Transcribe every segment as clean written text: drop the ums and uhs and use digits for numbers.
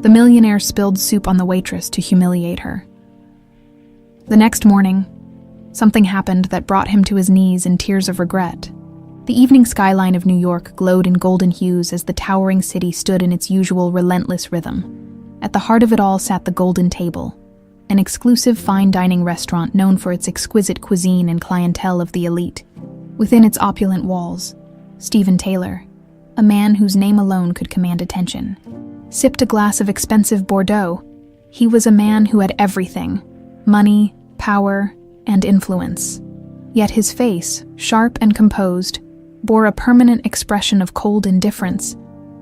The millionaire spilled soup on the waitress to humiliate her. The next morning, something happened that brought him to his knees in tears of regret. The evening skyline of New York glowed in golden hues as the towering city stood in its usual relentless rhythm. At the heart of it all sat the Golden Table, an exclusive fine dining restaurant known for its exquisite cuisine and clientele of the elite. Within its opulent walls, Stephen Taylor, a man whose name alone could command attention, sipped a glass of expensive Bordeaux. He was a man who had everything: money, power, and influence. Yet his face, sharp and composed, bore a permanent expression of cold indifference.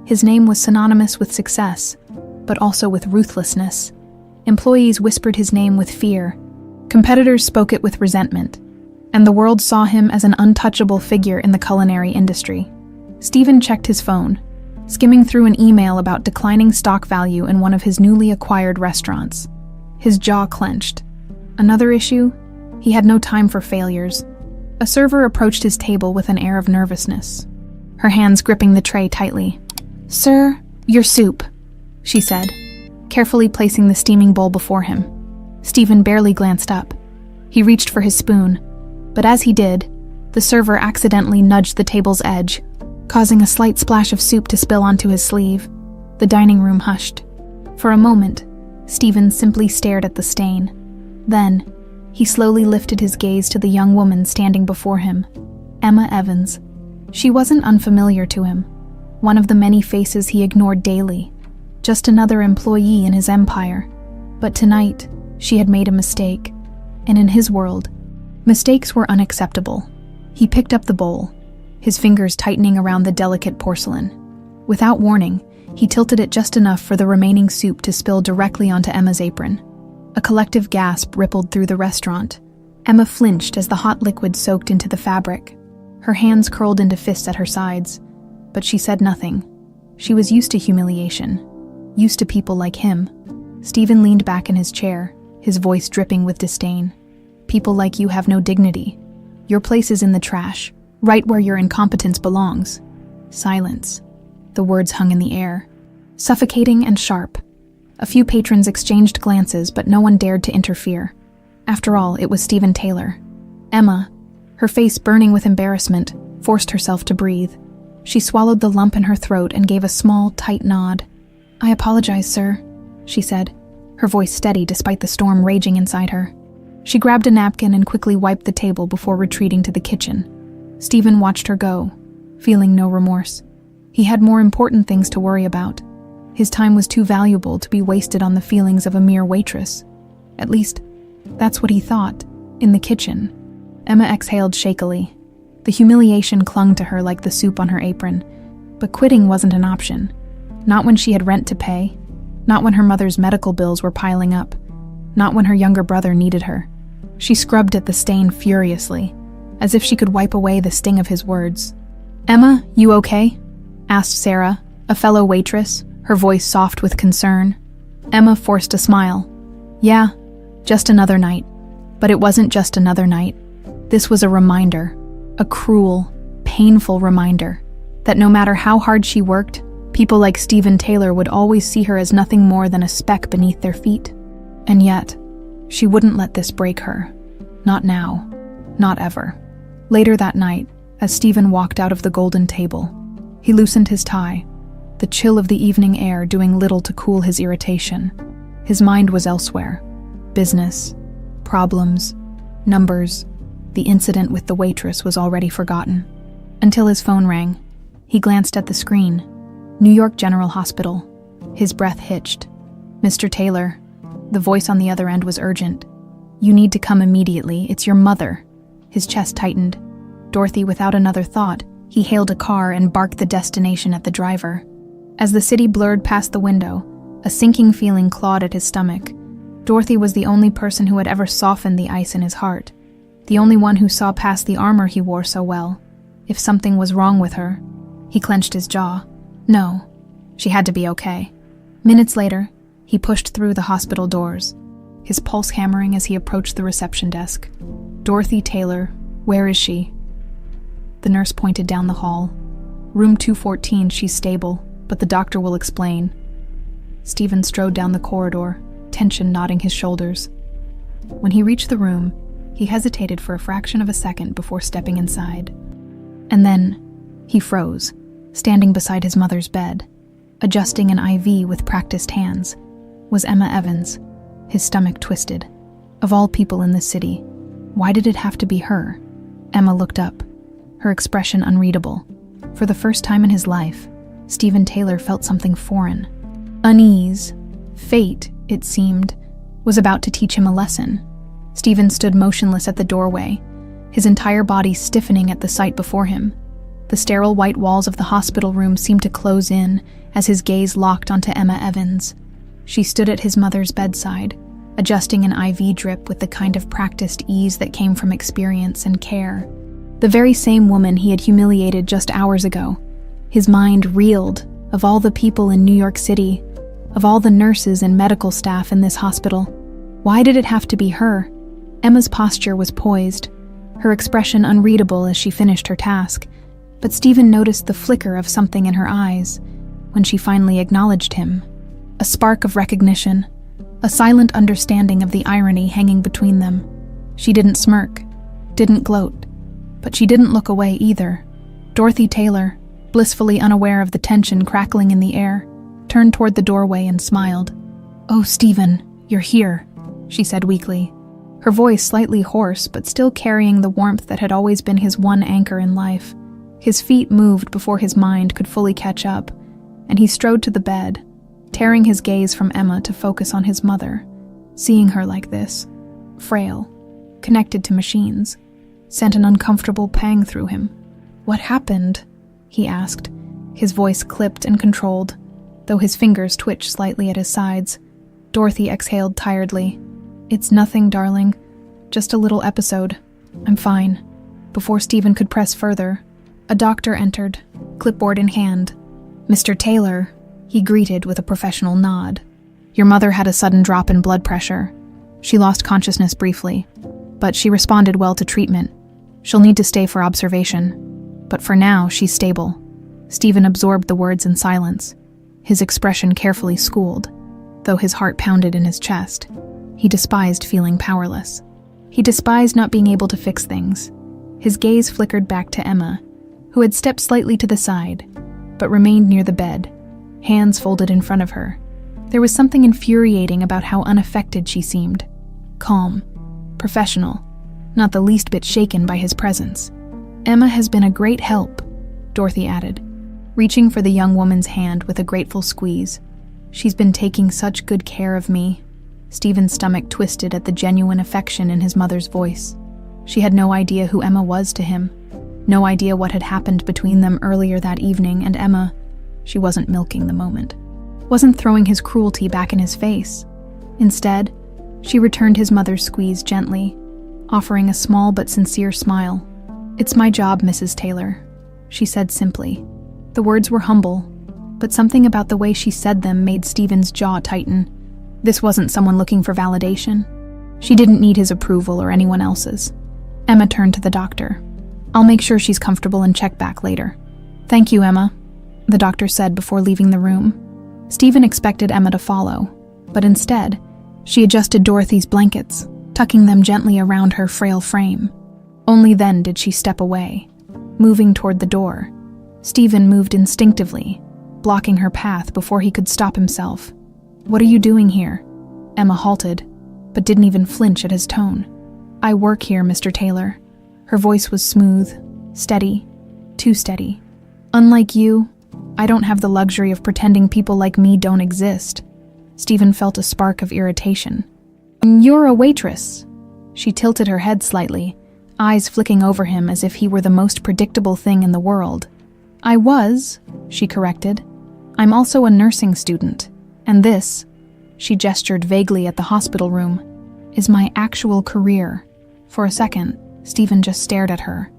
His name was synonymous with success, but also with ruthlessness. Employees whispered his name with fear. Competitors spoke it with resentment, and the world saw him as an untouchable figure in the culinary industry. Stephen checked his phone, skimming through an email about declining stock value in one of his newly acquired restaurants. His jaw clenched. Another issue? He had no time for failures. A server approached his table with an air of nervousness, her hands gripping the tray tightly. "Sir, your soup," she said, carefully placing the steaming bowl before him. Stephen barely glanced up. He reached for his spoon, but as he did, the server accidentally nudged the table's edge, causing a slight splash of soup to spill onto his sleeve. The dining room hushed. For a moment, Stephen simply stared at the stain. Then, he slowly lifted his gaze to the young woman standing before him, Emma Evans. She wasn't unfamiliar to him, one of the many faces he ignored daily, just another employee in his empire. But tonight, she had made a mistake, and in his world, mistakes were unacceptable. He picked up the bowl, his fingers tightening around the delicate porcelain. Without warning, he tilted it just enough for the remaining soup to spill directly onto Emma's apron. A collective gasp rippled through the restaurant. Emma flinched as the hot liquid soaked into the fabric. Her hands curled into fists at her sides, but she said nothing. She was used to humiliation, used to people like him. Stephen leaned back in his chair, his voice dripping with disdain. "People like you have no dignity. Your place is in the trash, right where your incompetence belongs." Silence. The words hung in the air, suffocating and sharp. A few patrons exchanged glances, but no one dared to interfere. After all, it was Stephen Taylor. Emma, her face burning with embarrassment, forced herself to breathe. She swallowed the lump in her throat and gave a small, tight nod. "I apologize, sir," she said, her voice steady despite the storm raging inside her. She grabbed a napkin and quickly wiped the table before retreating to the kitchen. Stephen watched her go, feeling no remorse. He had more important things to worry about. His time was too valuable to be wasted on the feelings of a mere waitress. At least, that's what he thought, in the kitchen. Emma exhaled shakily. The humiliation clung to her like the soup on her apron, but quitting wasn't an option. Not when she had rent to pay, not when her mother's medical bills were piling up, not when her younger brother needed her. She scrubbed at the stain furiously, as if she could wipe away the sting of his words. "Emma, you okay?" asked Sarah, a fellow waitress, her voice soft with concern. Emma forced a smile. "Yeah, just another night." But it wasn't just another night. This was a reminder, a cruel, painful reminder, that no matter how hard she worked, people like Stephen Taylor would always see her as nothing more than a speck beneath their feet. And yet, she wouldn't let this break her. Not now. Not ever. Later that night, as Stephen walked out of the Golden Table, he loosened his tie, the chill of the evening air doing little to cool his irritation. His mind was elsewhere. Business, problems, numbers. The incident with the waitress was already forgotten. Until his phone rang. He glanced at the screen. New York General Hospital. His breath hitched. "Mr. Taylor." The voice on the other end was urgent. "You need to come immediately. It's your mother." His chest tightened. Dorothy, without another thought, he hailed a car and barked the destination at the driver. As the city blurred past the window, a sinking feeling clawed at his stomach. Dorothy was the only person who had ever softened the ice in his heart, the only one who saw past the armor he wore so well. If something was wrong with her, he clenched his jaw. No, she had to be okay. Minutes later, he pushed through the hospital doors, his pulse hammering as he approached the reception desk. "Dorothy Taylor, where is she?" The nurse pointed down the hall. "Room 214, she's stable, but the doctor will explain." Stephen strode down the corridor, tension knotting his shoulders. When he reached the room, he hesitated for a fraction of a second before stepping inside. And then, he froze, standing beside his mother's bed, adjusting an IV with practiced hands, was Emma Evans, his stomach twisted. Of all people in this city, why did it have to be her? Emma looked up, her expression unreadable. For the first time in his life, Stephen Taylor felt something foreign. Unease, fate, it seemed, was about to teach him a lesson. Stephen stood motionless at the doorway, his entire body stiffening at the sight before him. The sterile white walls of the hospital room seemed to close in as his gaze locked onto Emma Evans. She stood at his mother's bedside, adjusting an IV drip with the kind of practiced ease that came from experience and care. The very same woman he had humiliated just hours ago. His mind reeled of all the people in New York City, of all the nurses and medical staff in this hospital. Why did it have to be her? Emma's posture was poised, her expression unreadable as she finished her task, but Stephen noticed the flicker of something in her eyes when she finally acknowledged him. A spark of recognition, a silent understanding of the irony hanging between them. She didn't smirk, didn't gloat, but she didn't look away either. Dorothy Taylor, blissfully unaware of the tension crackling in the air, turned toward the doorway and smiled. "Oh, Stephen, you're here," she said weakly, her voice slightly hoarse but still carrying the warmth that had always been his one anchor in life. His feet moved before his mind could fully catch up, and he strode to the bed, tearing his gaze from Emma to focus on his mother. Seeing her like this, frail, connected to machines, sent an uncomfortable pang through him. "What happened?" he asked, his voice clipped and controlled, though his fingers twitched slightly at his sides. Dorothy exhaled tiredly. "It's nothing, darling. Just a little episode. I'm fine." Before Stephen could press further, a doctor entered, clipboard in hand. "Mr. Taylor," he greeted with a professional nod. "Your mother had a sudden drop in blood pressure. She lost consciousness briefly, but she responded well to treatment. She'll need to stay for observation, but for now, she's stable." Stephen absorbed the words in silence, his expression carefully schooled, though his heart pounded in his chest. He despised feeling powerless. He despised not being able to fix things. His gaze flickered back to Emma, who had stepped slightly to the side, but remained near the bed, hands folded in front of her. There was something infuriating about how unaffected she seemed. Calm, professional, not the least bit shaken by his presence. "Emma has been a great help," Dorothy added, reaching for the young woman's hand with a grateful squeeze. "She's been taking such good care of me." Stephen's stomach twisted at the genuine affection in his mother's voice. She had no idea who Emma was to him, no idea what had happened between them earlier that evening, and Emma, she wasn't milking the moment, wasn't throwing his cruelty back in his face. Instead, she returned his mother's squeeze gently, offering a small but sincere smile. "It's my job, Mrs. Taylor," she said simply. The words were humble, but something about the way she said them made Stephen's jaw tighten. This wasn't someone looking for validation. She didn't need his approval or anyone else's. Emma turned to the doctor. "I'll make sure she's comfortable and check back later." "Thank you, Emma," the doctor said before leaving the room. Stephen expected Emma to follow, but instead, she adjusted Dorothy's blankets, tucking them gently around her frail frame. Only then did she step away, moving toward the door. Stephen moved instinctively, blocking her path before he could stop himself. "What are you doing here?" Emma halted, but didn't even flinch at his tone. "I work here, Mr. Taylor." Her voice was smooth, steady, too steady. "Unlike you, I don't have the luxury of pretending people like me don't exist." Stephen felt a spark of irritation. "You're a waitress." She tilted her head slightly, eyes flicking over him as if he were the most predictable thing in the world. "I was," she corrected. "I'm also a nursing student, and this," she gestured vaguely at the hospital room, "is my actual career." For a second, Stephen just stared at her.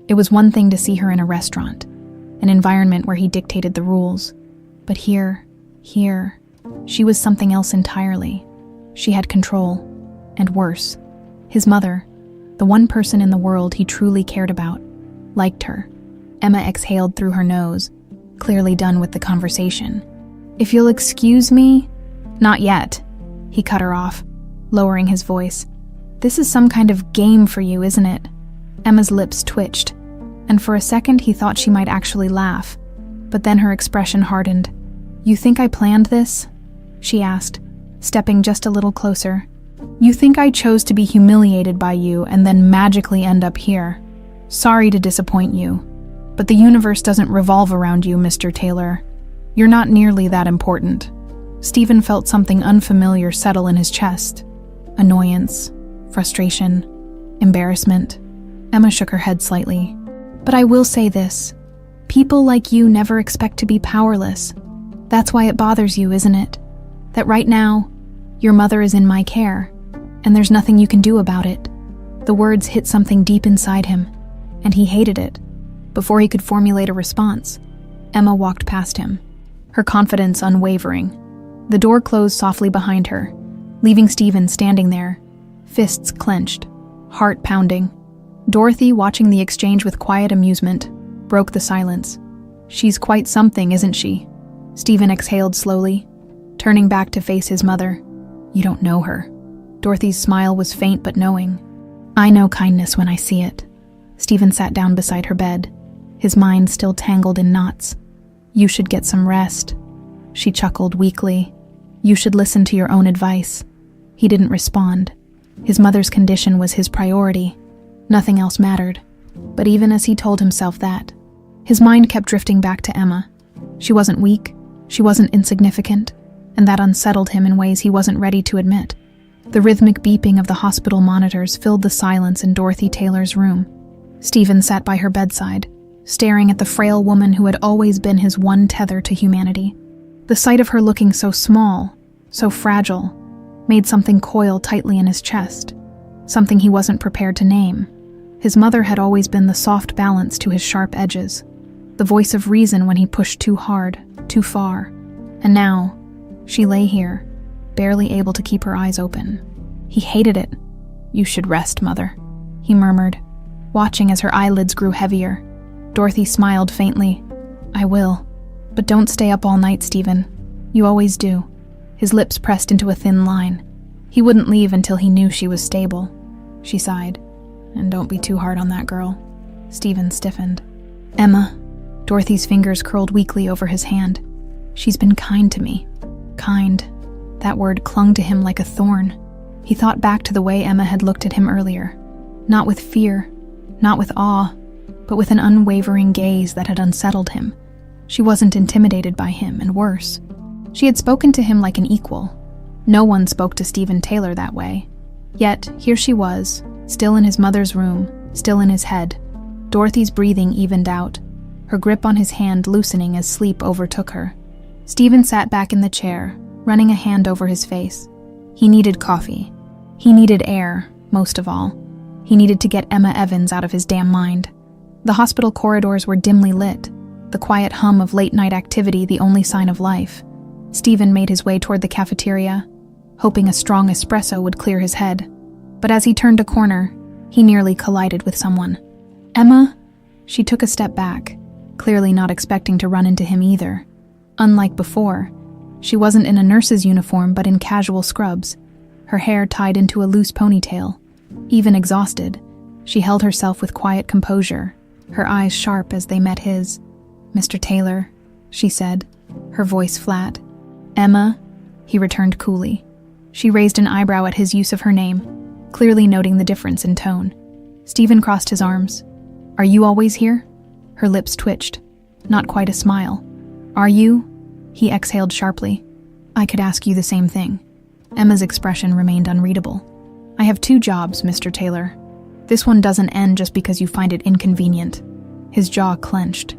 It was one thing to see her in a restaurant, an environment where he dictated the rules. But here, she was something else entirely. She had control, and worse, his mother, the one person in the world he truly cared about, liked her. Emma exhaled through her nose, clearly done with the conversation. If you'll excuse me—" "Not yet," he cut her off, lowering his voice. "This is some kind of game for you, isn't it?" Emma's lips twitched, and for a second he thought she might actually laugh, but then her expression hardened. "You think I planned this?" she asked, stepping just a little closer. "You think I chose to be humiliated by you and then magically end up here? Sorry to disappoint you, but the universe doesn't revolve around you, Mr. Taylor. You're not nearly that important." Stephen felt something unfamiliar settle in his chest. Annoyance, frustration, embarrassment. Emma shook her head slightly. "But I will say this. People like you never expect to be powerless. That's why it bothers you, isn't it? That right now, your mother is in my care, and there's nothing you can do about it." The words hit something deep inside him, and he hated it. Before he could formulate a response, Emma walked past him, her confidence unwavering. The door closed softly behind her, leaving Stephen standing there, fists clenched, heart pounding. Dorothy, watching the exchange with quiet amusement, broke the silence. "She's quite something, isn't she?" Stephen exhaled slowly, turning back to face his mother. "You don't know her." Dorothy's smile was faint but knowing. "I know kindness when I see it." Stephen sat down beside her bed, his mind still tangled in knots. "You should get some rest." She chuckled weakly. "You should listen to your own advice." He didn't respond. His mother's condition was his priority. Nothing else mattered. But even as he told himself that, his mind kept drifting back to Emma. She wasn't weak, she wasn't insignificant, and that unsettled him in ways he wasn't ready to admit. The rhythmic beeping of the hospital monitors filled the silence in Dorothy Taylor's room. Stephen sat by her bedside, staring at the frail woman who had always been his one tether to humanity. The sight of her looking so small, so fragile, made something coil tightly in his chest, something he wasn't prepared to name. His mother had always been the soft balance to his sharp edges, the voice of reason when he pushed too hard, too far. And now, she lay here, barely able to keep her eyes open. He hated it. "You should rest, Mother," he murmured, watching as her eyelids grew heavier. Dorothy smiled faintly. "I will. But don't stay up all night, Stephen. You always do." His lips pressed into a thin line. He wouldn't leave until he knew she was stable. She sighed. "And don't be too hard on that girl." Stephen stiffened. "Emma." Dorothy's fingers curled weakly over his hand. "She's been kind to me." Kind. That word clung to him like a thorn. He thought back to the way Emma had looked at him earlier. Not with fear, not with awe, but with an unwavering gaze that had unsettled him. She wasn't intimidated by him, and worse, she had spoken to him like an equal. No one spoke to Stephen Taylor that way. Yet, here she was, still in his mother's room, still in his head. Dorothy's breathing evened out, her grip on his hand loosening as sleep overtook her. Stephen sat back in the chair, running a hand over his face. He needed coffee. He needed air, most of all. He needed to get Emma Evans out of his damn mind. The hospital corridors were dimly lit, the quiet hum of late-night activity the only sign of life. Stephen made his way toward the cafeteria, hoping a strong espresso would clear his head. But as he turned a corner, he nearly collided with someone. "Emma?" She took a step back, clearly not expecting to run into him either. Unlike before, she wasn't in a nurse's uniform but in casual scrubs, her hair tied into a loose ponytail. Even exhausted, she held herself with quiet composure, her eyes sharp as they met his. "Mr. Taylor," she said, her voice flat. "Emma," he returned coolly. She raised an eyebrow at his use of her name, clearly noting the difference in tone. Stephen crossed his arms. "Are you always here?" Her lips twitched. Not quite a smile. "Are you?" He exhaled sharply. "I could ask you the same thing." Emma's expression remained unreadable. "I have 2 jobs, Mr. Taylor. This one doesn't end just because you find it inconvenient." His jaw clenched.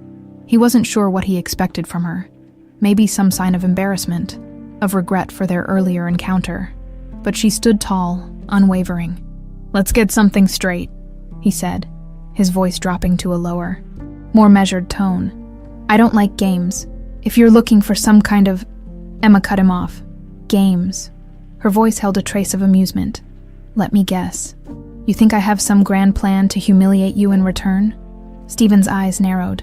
He wasn't sure what he expected from her. Maybe some sign of embarrassment, of regret for their earlier encounter. But she stood tall, unwavering. "Let's get something straight," he said, his voice dropping to a lower, more measured tone. "I don't like games. If you're looking for some kind of—" Emma cut him off. "Games." Her voice held a trace of amusement. "Let me guess. You think I have some grand plan to humiliate you in return?" Stephen's eyes narrowed.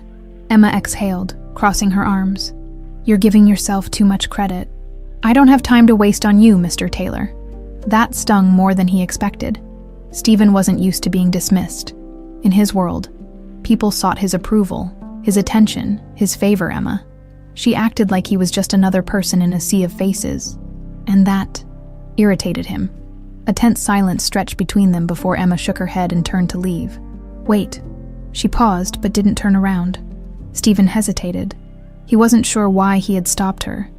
Emma exhaled, crossing her arms. "You're giving yourself too much credit. I don't have time to waste on you, Mr. Taylor." That stung more than he expected. Stephen wasn't used to being dismissed. In his world, people sought his approval, his attention, his favor. Emma. She acted like he was just another person in a sea of faces, and that irritated him. A tense silence stretched between them before Emma shook her head and turned to leave. "Wait." She paused but didn't turn around. Stephen hesitated. He wasn't sure why he had stopped her.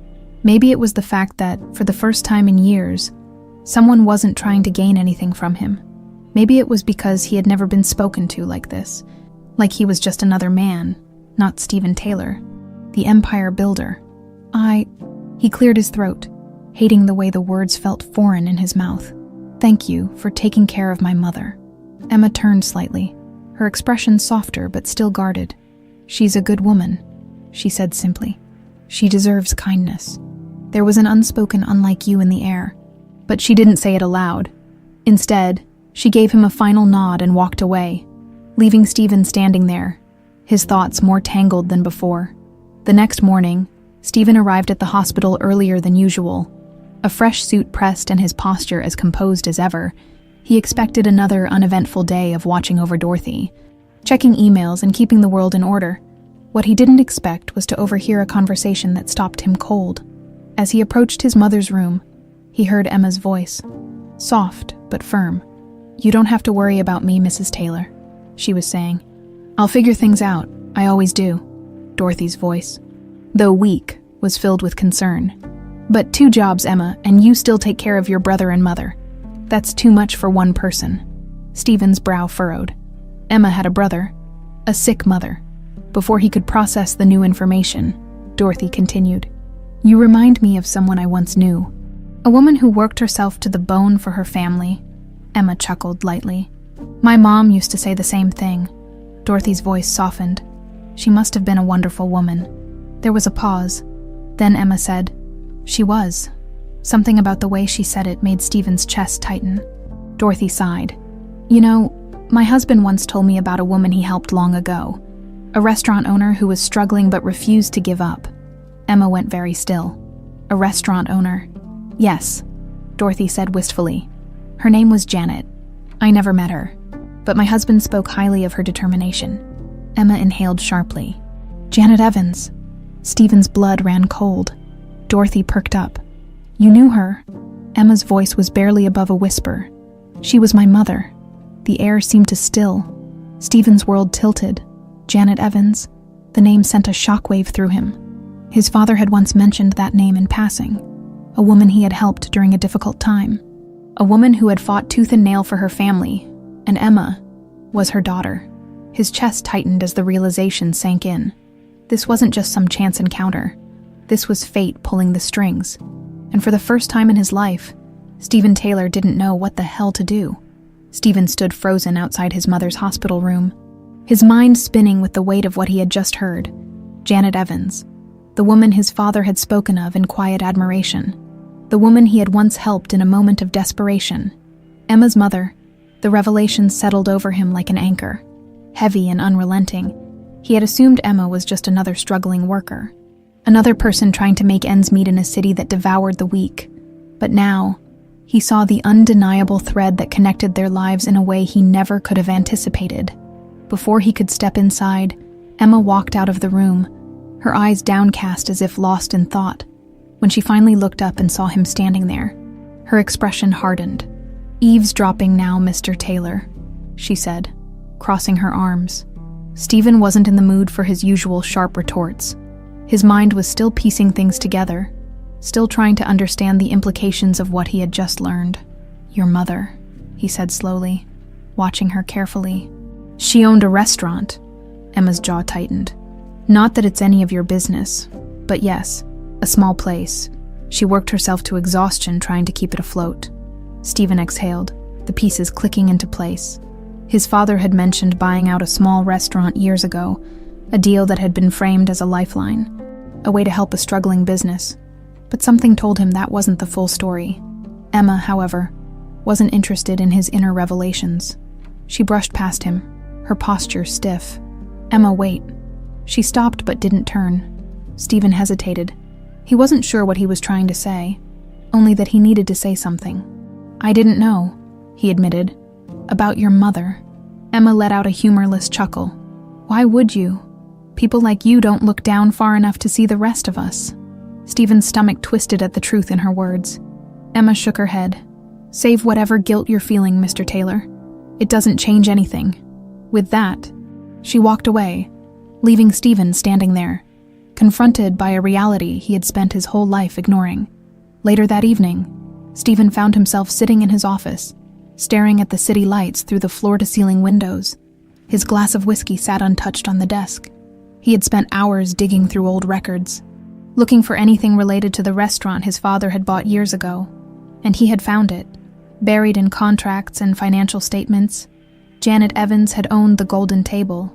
Maybe it was the fact that, for the first time in years, someone wasn't trying to gain anything from him. Maybe it was because he had never been spoken to like this, like he was just another man, not Stephen Taylor, the empire builder. He cleared his throat, hating the way the words felt foreign in his mouth. "Thank you for taking care of my mother." Emma turned slightly, her expression softer but still guarded. "She's a good woman," she said simply. "She deserves kindness." There was an unspoken "unlike you" in the air, but she didn't say it aloud. Instead, she gave him a final nod and walked away, leaving Stephen standing there, his thoughts more tangled than before. The next morning, Stephen arrived at the hospital earlier than usual. A fresh suit pressed and his posture as composed as ever, he expected another uneventful day of watching over Dorothy, checking emails and keeping the world in order. What he didn't expect was to overhear a conversation that stopped him cold. As he approached his mother's room, he heard Emma's voice, soft but firm. "You don't have to worry about me, Mrs. Taylor," she was saying. "I'll figure things out. I always do." Dorothy's voice, though weak, was filled with concern. "But 2 jobs, Emma, and you still take care of your brother and mother. That's too much for one person." Stephen's brow furrowed. Emma had a brother, a sick mother. Before he could process the new information, Dorothy continued, "You remind me of someone I once knew. A woman who worked herself to the bone for her family." Emma chuckled lightly. "My mom used to say the same thing." Dorothy's voice softened. "She must have been a wonderful woman." There was a pause. Then Emma said, "She was." Something about the way she said it made Stephen's chest tighten. Dorothy sighed. "You know, my husband once told me about a woman he helped long ago. A restaurant owner who was struggling but refused to give up." Emma went very still. "A restaurant owner?" "Yes," Dorothy said wistfully. "Her name was Janet. I never met her, but my husband spoke highly of her determination." Emma inhaled sharply. "Janet Evans." Stephen's blood ran cold. Dorothy perked up. "You knew her?" Emma's voice was barely above a whisper. "She was my mother." The air seemed to still. Stephen's world tilted. Janet Evans. The name sent a shockwave through him. His father had once mentioned that name in passing. A woman he had helped during a difficult time. A woman who had fought tooth and nail for her family. And Emma was her daughter. His chest tightened as the realization sank in. This wasn't just some chance encounter. This was fate pulling the strings. And for the first time in his life, Stephen Taylor didn't know what the hell to do. Stephen stood frozen outside his mother's hospital room, his mind spinning with the weight of what he had just heard. Janet Evans, the woman his father had spoken of in quiet admiration, the woman he had once helped in a moment of desperation. Emma's mother. The revelation settled over him like an anchor, heavy and unrelenting. He had assumed Emma was just another struggling worker, another person trying to make ends meet in a city that devoured the weak. But now, he saw the undeniable thread that connected their lives in a way he never could have anticipated. Before he could step inside, Emma walked out of the room, her eyes downcast as if lost in thought. When she finally looked up and saw him standing there, her expression hardened. "Eavesdropping now, Mr. Taylor," she said, crossing her arms. Stephen wasn't in the mood for his usual sharp retorts. His mind was still piecing things together, still trying to understand the implications of what he had just learned. "Your mother," he said slowly, watching her carefully. "She owned a restaurant." Emma's jaw tightened. "Not that it's any of your business, but yes, a small place. She worked herself to exhaustion trying to keep it afloat." Stephen exhaled, the pieces clicking into place. His father had mentioned buying out a small restaurant years ago, a deal that had been framed as a lifeline, a way to help a struggling business. But something told him that wasn't the full story. Emma, however, wasn't interested in his inner revelations. She brushed past him, her posture stiff. "Emma, wait." She stopped but didn't turn. Stephen hesitated. He wasn't sure what he was trying to say, only that he needed to say something. "I didn't know," he admitted. "About your mother." Emma let out a humorless chuckle. "Why would you? People like you don't look down far enough to see the rest of us." Stephen's stomach twisted at the truth in her words. Emma shook her head. "Save whatever guilt you're feeling, Mr. Taylor. It doesn't change anything." With that, she walked away, leaving Stephen standing there, confronted by a reality he had spent his whole life ignoring. Later that evening, Stephen found himself sitting in his office, staring at the city lights through the floor-to-ceiling windows. His glass of whiskey sat untouched on the desk. He had spent hours digging through old records, looking for anything related to the restaurant his father had bought years ago, and he had found it. Buried in contracts and financial statements, Janet Evans had owned the Golden Table,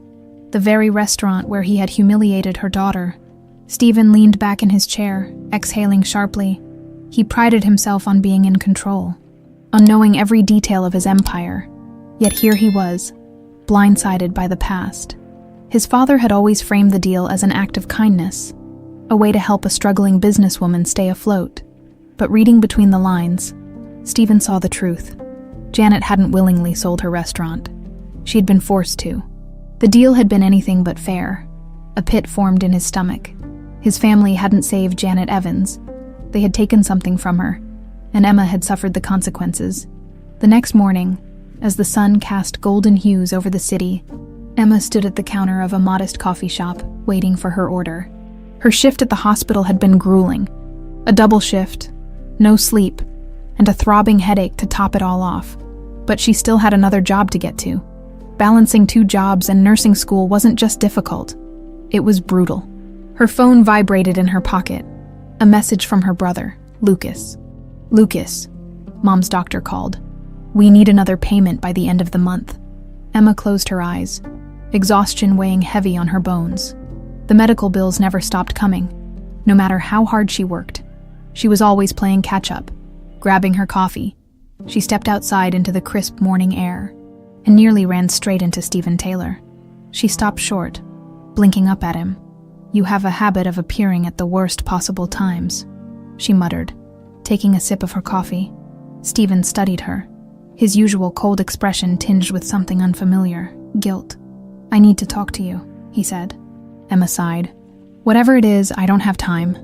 the very restaurant where he had humiliated her daughter. Stephen leaned back in his chair, exhaling sharply. He prided himself on being in control, on knowing every detail of his empire. Yet here he was, blindsided by the past. His father had always framed the deal as an act of kindness, a way to help a struggling businesswoman stay afloat. But reading between the lines, Stephen saw the truth. Janet hadn't willingly sold her restaurant. She had been forced to. The deal had been anything but fair. A pit formed in his stomach. His family hadn't saved Janet Evans. They had taken something from her, and Emma had suffered the consequences. The next morning, as the sun cast golden hues over the city, Emma stood at the counter of a modest coffee shop, waiting for her order. Her shift at the hospital had been grueling. A double shift, no sleep, and a throbbing headache to top it all off. But she still had another job to get to. Balancing 2 jobs and nursing school wasn't just difficult. It was brutal. Her phone vibrated in her pocket. A message from her brother, Lucas. "Lucas," Mom's doctor called. "We need another payment by the end of the month." Emma closed her eyes, exhaustion weighing heavy on her bones. The medical bills never stopped coming, no matter how hard she worked. She was always playing catch-up. Grabbing her coffee, she stepped outside into the crisp morning air and nearly ran straight into Stephen Taylor. She stopped short, blinking up at him. "You have a habit of appearing at the worst possible times," she muttered, taking a sip of her coffee. Stephen studied her, his usual cold expression tinged with something unfamiliar, guilt. "I need to talk to you," he said. Emma sighed. "Whatever it is, I don't have time."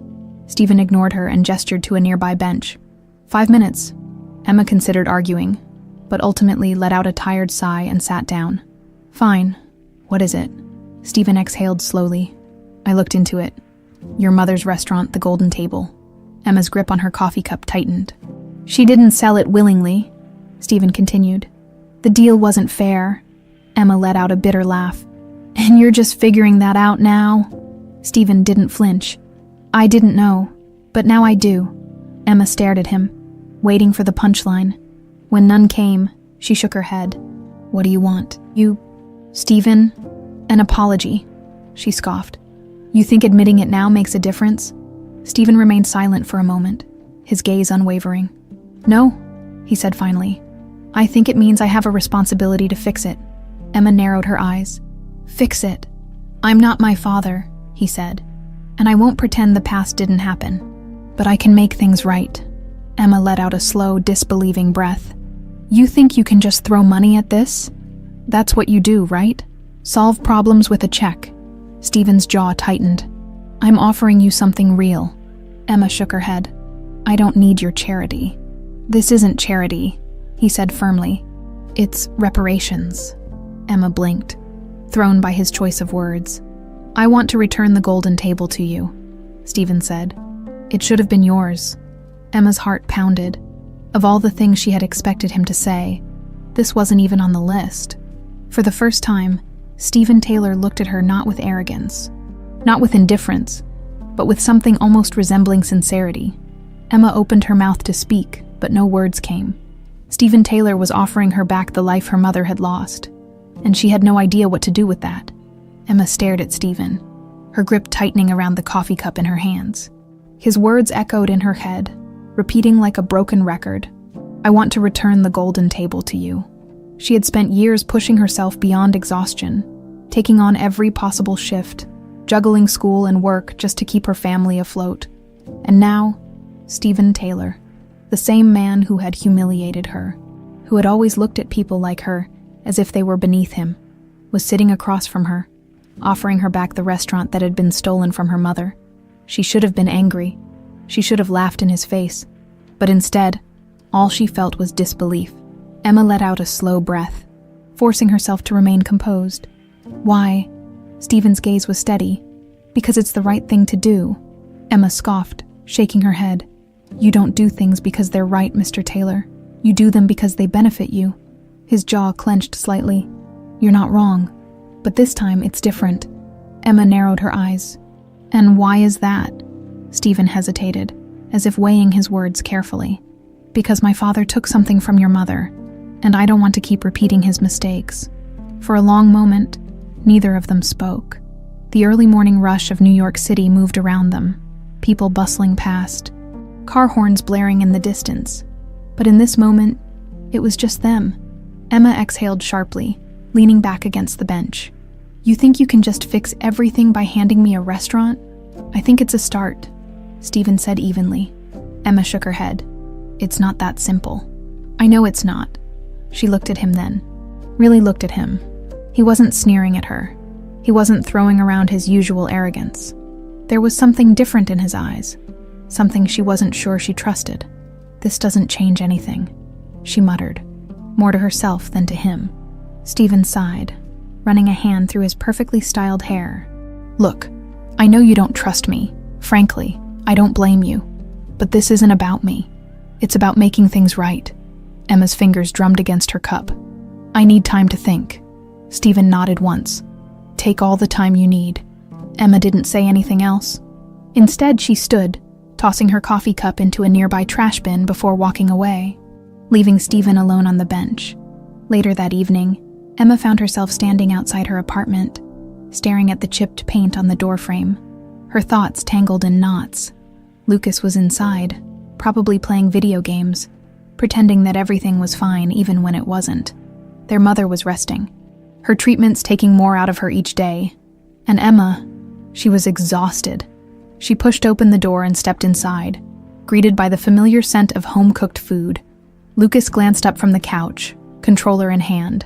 Stephen ignored her and gestured to a nearby bench. 5 minutes. Emma considered arguing, but ultimately let out a tired sigh and sat down. "Fine. What is it?" Stephen exhaled slowly. "I looked into it. Your mother's restaurant, the Golden Table." Emma's grip on her coffee cup tightened. "She didn't sell it willingly," Stephen continued. "The deal wasn't fair." Emma let out a bitter laugh. "And you're just figuring that out now?" Stephen didn't flinch. "I didn't know, but now I do." Emma stared at him, waiting for the punchline. When none came, she shook her head. "What do you want?" "You, Stephen, an apology," she scoffed. "You think admitting it now makes a difference?" Stephen remained silent for a moment, his gaze unwavering. "No," he said finally. "I think it means I have a responsibility to fix it." Emma narrowed her eyes. "Fix it? I'm not my father," he said, "and I won't pretend the past didn't happen. But I can make things right." Emma let out a slow, disbelieving breath. "You think you can just throw money at this? That's what you do, right? Solve problems with a check." Stephen's jaw tightened. "I'm offering you something real." Emma shook her head. "I don't need your charity." "This isn't charity," he said firmly. "It's reparations." Emma blinked, thrown by his choice of words. "I want to return the Golden Table to you," Stephen said. "It should have been yours." Emma's heart pounded. Of all the things she had expected him to say, this wasn't even on the list. For the first time, Stephen Taylor looked at her not with arrogance, not with indifference, but with something almost resembling sincerity. Emma opened her mouth to speak, but no words came. Stephen Taylor was offering her back the life her mother had lost, and she had no idea what to do with that. Emma stared at Stephen, her grip tightening around the coffee cup in her hands. His words echoed in her head, repeating like a broken record. "I want to return the Golden Table to you." She had spent years pushing herself beyond exhaustion, taking on every possible shift, juggling school and work just to keep her family afloat. And now, Stephen Taylor, the same man who had humiliated her, who had always looked at people like her as if they were beneath him, was sitting across from her, offering her back the restaurant that had been stolen from her mother. She should have been angry. She should have laughed in his face. But instead, all she felt was disbelief. Emma let out a slow breath, forcing herself to remain composed. Why? Stephen's gaze was steady. Because it's the right thing to do. Emma scoffed, shaking her head. You don't do things because they're right, Mr. Taylor. You do them because they benefit you. His jaw clenched slightly. You're not wrong. But this time it's different. Emma narrowed her eyes. And why is that? Stephen hesitated, as if weighing his words carefully. Because my father took something from your mother, and I don't want to keep repeating his mistakes. For a long moment, neither of them spoke. The early morning rush of New York City moved around them, people bustling past, car horns blaring in the distance. But in this moment, it was just them. Emma exhaled sharply, leaning back against the bench. You think you can just fix everything by handing me a restaurant? I think it's a start, Stephen said evenly. Emma shook her head. It's not that simple. I know it's not. She looked at him then. Really looked at him. He wasn't sneering at her. He wasn't throwing around his usual arrogance. There was something different in his eyes. Something she wasn't sure she trusted. This doesn't change anything, she muttered, more to herself than to him. Stephen sighed, running a hand through his perfectly styled hair. Look, I know you don't trust me. Frankly, I don't blame you. But this isn't about me. It's about making things right. Emma's fingers drummed against her cup. I need time to think. Stephen nodded once. Take all the time you need. Emma didn't say anything else. Instead, she stood, tossing her coffee cup into a nearby trash bin before walking away, leaving Stephen alone on the bench. Later that evening, Emma found herself standing outside her apartment, staring at the chipped paint on the doorframe. Her thoughts tangled in knots. Lucas was inside, probably playing video games, pretending that everything was fine even when it wasn't. Their mother was resting, her treatments taking more out of her each day. And Emma, she was exhausted. She pushed open the door and stepped inside, greeted by the familiar scent of home-cooked food. Lucas glanced up from the couch, controller in hand.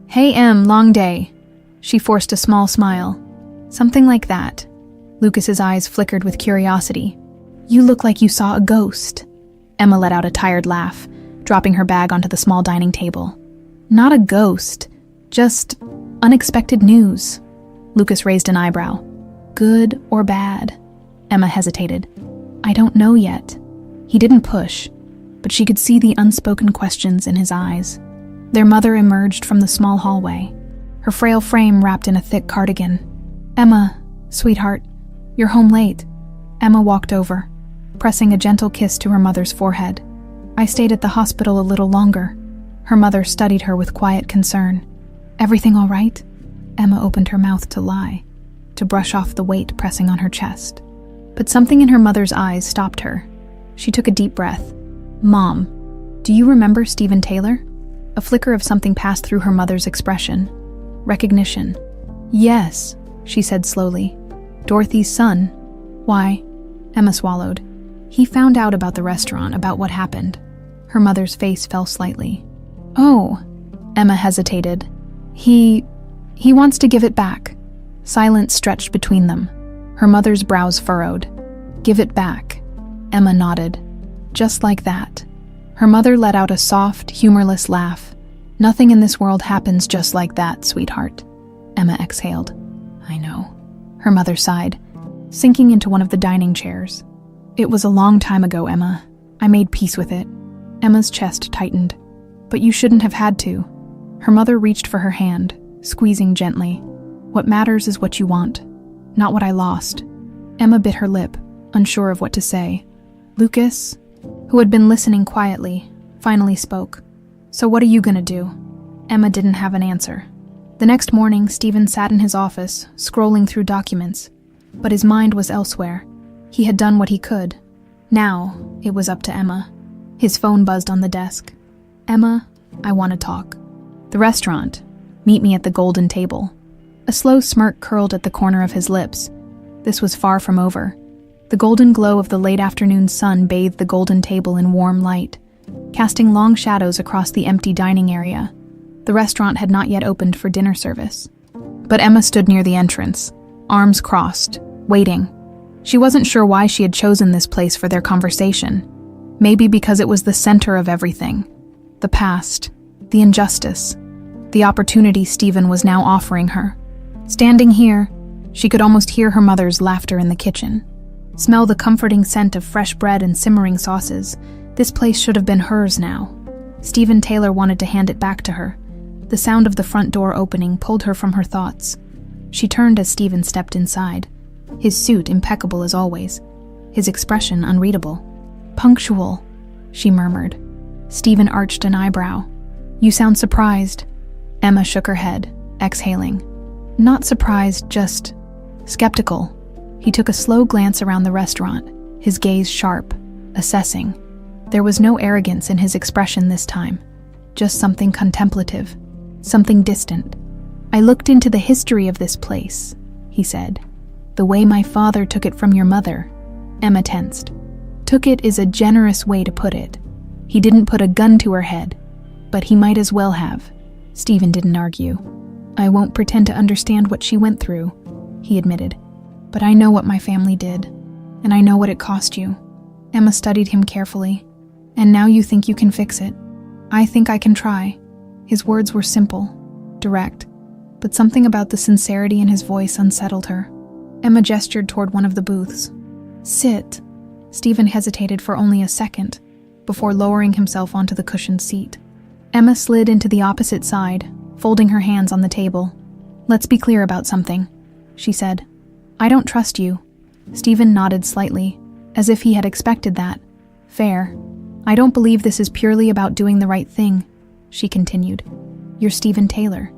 Hey, Em, long day. She forced a small smile. Something like that. Lucas's eyes flickered with curiosity. You look like you saw a ghost. Emma let out a tired laugh, dropping her bag onto the small dining table. Not a ghost, just unexpected news. Lucas raised an eyebrow. Good or bad? Emma hesitated. I don't know yet. He didn't push, but she could see the unspoken questions in his eyes. Their mother emerged from the small hallway, her frail frame wrapped in a thick cardigan. Emma, sweetheart, you're home late. Emma walked over, pressing a gentle kiss to her mother's forehead. I stayed at the hospital a little longer. Her mother studied her with quiet concern. Everything all right? Emma opened her mouth to lie, to brush off the weight pressing on her chest. But something in her mother's eyes stopped her. She took a deep breath. Mom, do you remember Stephen Taylor? A flicker of something passed through her mother's expression. Recognition. Yes, she said slowly. Dorothy's son. Why? Emma swallowed. He found out about the restaurant, about what happened. Her mother's face fell slightly. Oh, Emma hesitated. He wants to give it back. Silence stretched between them. Her mother's brows furrowed. Give it back. Emma nodded. Just like that. Her mother let out a soft, humorless laugh. Nothing in this world happens just like that, sweetheart. Emma exhaled. I know. Her mother sighed, sinking into one of the dining chairs. It was a long time ago, Emma. I made peace with it. Emma's chest tightened. But you shouldn't have had to. Her mother reached for her hand, squeezing gently. What matters is what you want, not what I lost. Emma bit her lip, unsure of what to say. Lucas, who had been listening quietly, finally spoke. So what are you gonna do? Emma didn't have an answer. The next morning, Stephen sat in his office, scrolling through documents. But his mind was elsewhere. He had done what he could. Now, it was up to Emma. His phone buzzed on the desk. Emma, I want to talk. The restaurant. Meet me at the golden table. A slow smirk curled at the corner of his lips, this was far from over. The golden glow of the late afternoon sun bathed the golden table in warm light, casting long shadows across the empty dining area. The restaurant had not yet opened for dinner service. But Emma stood near the entrance, arms crossed, waiting. She wasn't sure why she had chosen this place for their conversation. Maybe because it was the center of everything. The past, the injustice, the opportunity Stephen was now offering her. Standing here, she could almost hear her mother's laughter in the kitchen. Smell the comforting scent of fresh bread and simmering sauces. This place should have been hers now. Stephen Taylor wanted to hand it back to her. The sound of the front door opening pulled her from her thoughts. She turned as Stephen stepped inside, his suit impeccable as always, his expression unreadable. "Punctual," she murmured. Stephen arched an eyebrow. "You sound surprised." Emma shook her head, exhaling. Not surprised, just skeptical. He took a slow glance around the restaurant, his gaze sharp, assessing. There was no arrogance in his expression this time, just something contemplative, something distant. "I looked into the history of this place," he said. "The way my father took it from your mother." Emma tensed. Took it is a generous way to put it. He didn't put a gun to her head, but he might as well have. Stephen didn't argue. "I won't pretend to understand what she went through," he admitted. "But I know what my family did, and I know what it cost you." Emma studied him carefully. "And now you think you can fix it. I think I can try." His words were simple, direct, but something about the sincerity in his voice unsettled her. Emma gestured toward one of the booths. "Sit." Stephen hesitated for only a second, before lowering himself onto the cushioned seat. Emma slid into the opposite side, folding her hands on the table. "Let's be clear about something," she said. "I don't trust you." Stephen nodded slightly, as if he had expected that. "Fair. I don't believe this is purely about doing the right thing," she continued. "You're Stephen Taylor.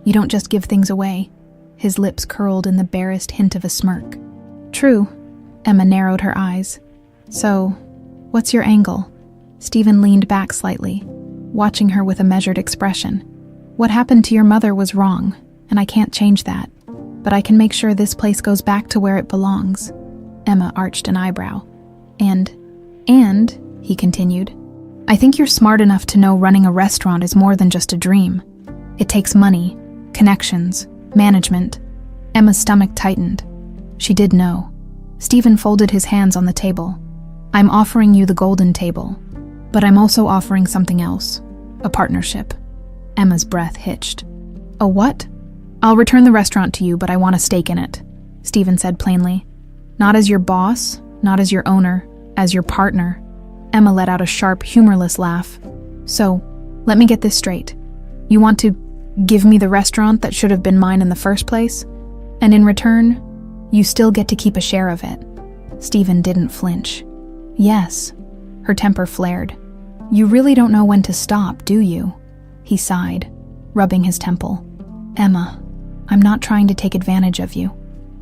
You don't just give things away." His lips curled in the barest hint of a smirk. "True." Emma narrowed her eyes. "So, what's your angle?" Stephen leaned back slightly, watching her with a measured expression. "What happened to your mother was wrong, and I can't change that. But I can make sure this place goes back to where it belongs." Emma arched an eyebrow. And, he continued, "I think you're smart enough to know running a restaurant is more than just a dream. It takes money, connections, management." Emma's stomach tightened. She did know. Stephen folded his hands on the table. "I'm offering you the golden table, but I'm also offering something else. A partnership." Emma's breath hitched. "A what?" "I'll return the restaurant to you, but I want a stake in it," Stephen said plainly. "Not as your boss, not as your owner, as your partner." Emma let out a sharp, humorless laugh. "So, let me get this straight. You want to give me the restaurant that should have been mine in the first place? And in return, you still get to keep a share of it?" Stephen didn't flinch. "Yes." Her temper flared. "You really don't know when to stop, do you?" He sighed, rubbing his temple. "Emma, I'm not trying to take advantage of you.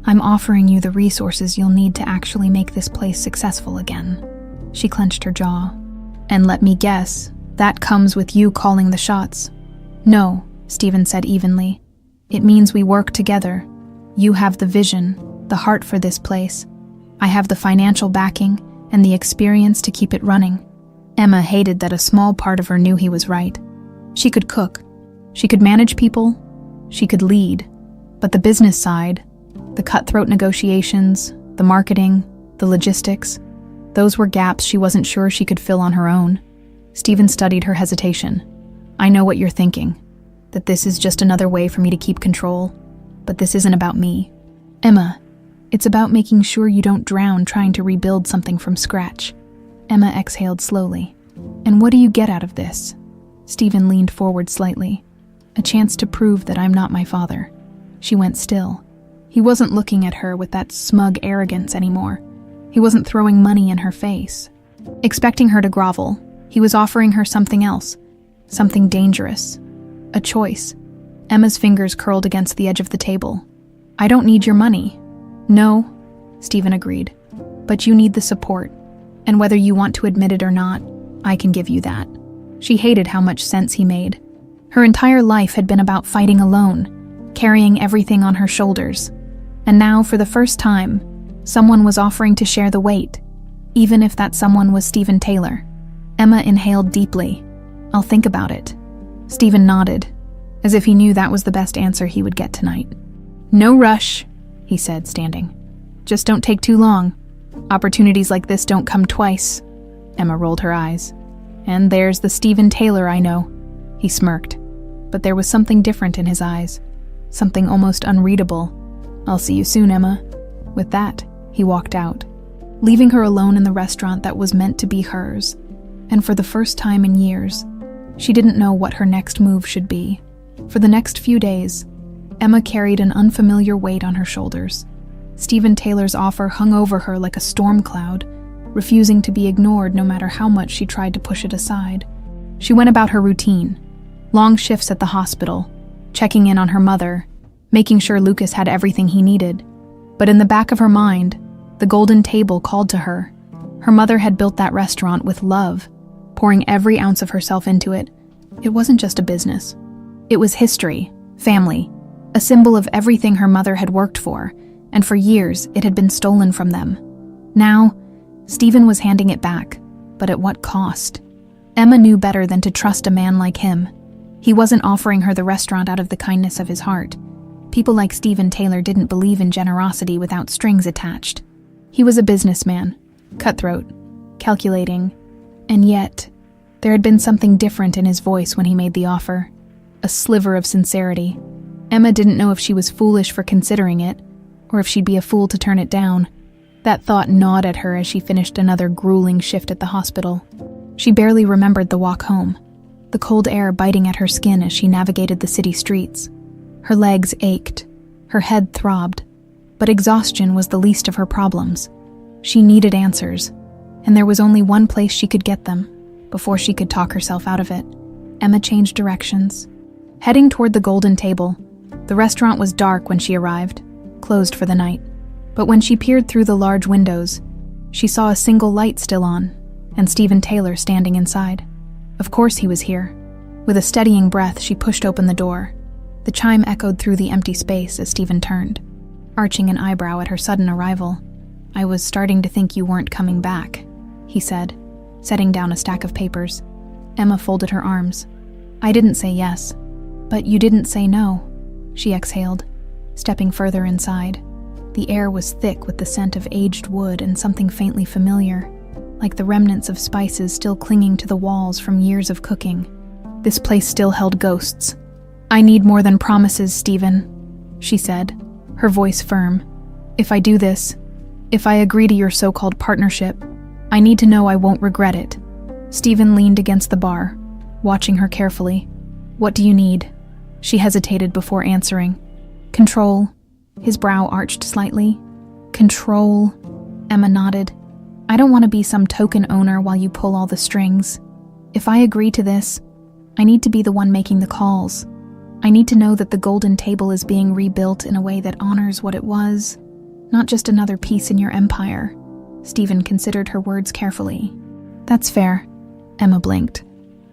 I'm offering you the resources you'll need to actually make this place successful again." She clenched her jaw. "And let me guess, that comes with you calling the shots." "No," Stephen said evenly. "It means we work together. You have the vision, the heart for this place. I have the financial backing and the experience to keep it running." Emma hated that a small part of her knew he was right. She could cook. She could manage people. She could lead. But the business side, the cutthroat negotiations, the marketing, the logistics, those were gaps she wasn't sure she could fill on her own. Stephen studied her hesitation. "I know what you're thinking, that this is just another way for me to keep control, but this isn't about me. Emma, it's about making sure you don't drown trying to rebuild something from scratch." Emma exhaled slowly. "And what do you get out of this?" Stephen leaned forward slightly. "A chance to prove that I'm not my father." She went still. He wasn't looking at her with that smug arrogance anymore. He wasn't throwing money in her face. Expecting her to grovel, he was offering her something else, something dangerous. A choice. Emma's fingers curled against the edge of the table. "I don't need your money." "No," Stephen agreed. "But you need the support. And whether you want to admit it or not, I can give you that." She hated how much sense he made. Her entire life had been about fighting alone, carrying everything on her shoulders. And now, for the first time, Someone was offering to share the weight, even if that someone was Stephen Taylor. Emma inhaled deeply. "I'll think about it." Stephen nodded, as if he knew that was the best answer he would get tonight. "No rush," he said, standing. "Just don't take too long. Opportunities like this don't come twice." Emma rolled her eyes. "And there's the Stephen Taylor I know." He smirked, but there was something different in his eyes, something almost unreadable. "I'll see you soon, Emma." With that, he walked out, leaving her alone in the restaurant that was meant to be hers. And for the first time in years, she didn't know what her next move should be. For the next few days, Emma carried an unfamiliar weight on her shoulders. Stephen Taylor's offer hung over her like a storm cloud, refusing to be ignored no matter how much she tried to push it aside. She went about her routine, long shifts at the hospital, checking in on her mother, making sure Lucas had everything he needed. But in the back of her mind, the golden table called to her. Her mother had built that restaurant with love, pouring every ounce of herself into it. It wasn't just a business. It was history, family, a symbol of everything her mother had worked for, and for years it had been stolen from them. Now, Stephen was handing it back, but at what cost? Emma knew better than to trust a man like him. He wasn't offering her the restaurant out of the kindness of his heart. People like Stephen Taylor didn't believe in generosity without strings attached. He was a businessman, cutthroat, calculating, and yet, there had been something different in his voice when he made the offer. A sliver of sincerity. Emma didn't know if she was foolish for considering it, or if she'd be a fool to turn it down. That thought gnawed at her as she finished another grueling shift at the hospital. She barely remembered the walk home, the cold air biting at her skin as she navigated the city streets. Her legs ached, her head throbbed, but exhaustion was the least of her problems. She needed answers, and there was only one place she could get them, before she could talk herself out of it. Emma changed directions. Heading toward the golden table, the restaurant was dark when she arrived, closed for the night. But when she peered through the large windows, she saw a single light still on, and Stephen Taylor standing inside. Of course he was here. With a steadying breath, she pushed open the door. The chime echoed through the empty space as Stephen turned, arching an eyebrow at her sudden arrival. "I was starting to think you weren't coming back," he said, setting down a stack of papers. Emma folded her arms. "I didn't say yes, but you didn't say no," she exhaled, stepping further inside. The air was thick with the scent of aged wood and something faintly familiar, like the remnants of spices still clinging to the walls from years of cooking. This place still held ghosts. "I need more than promises, Stephen," she said, her voice firm. "If I do this, if I agree to your so-called partnership, I need to know I won't regret it." Stephen leaned against the bar, watching her carefully. "What do you need?" She hesitated before answering. "Control." His brow arched slightly. "Control," Emma nodded. "I don't want to be some token owner while you pull all the strings. If I agree to this, I need to be the one making the calls. I need to know that the golden table is being rebuilt in a way that honors what it was, not just another piece in your empire." Stephen considered her words carefully. "That's fair." Emma blinked.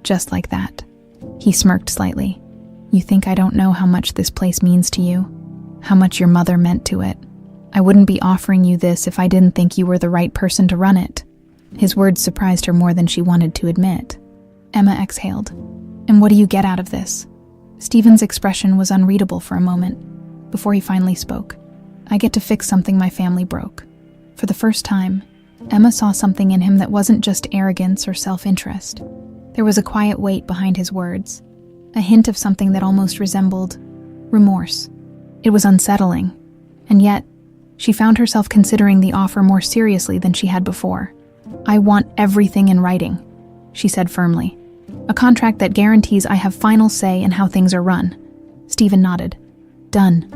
"Just like that." He smirked slightly. "You think I don't know how much this place means to you? How much your mother meant to it? I wouldn't be offering you this if I didn't think you were the right person to run it." His words surprised her more than she wanted to admit. Emma exhaled. "And what do you get out of this?" Stephen's expression was unreadable for a moment, before he finally spoke. "I get to fix something my family broke." For the first time, Emma saw something in him that wasn't just arrogance or self-interest. There was a quiet weight behind his words, a hint of something that almost resembled remorse. It was unsettling, and yet, she found herself considering the offer more seriously than she had before. "I want everything in writing," she said firmly. "A contract that guarantees I have final say in how things are run." Stephen nodded. "Done."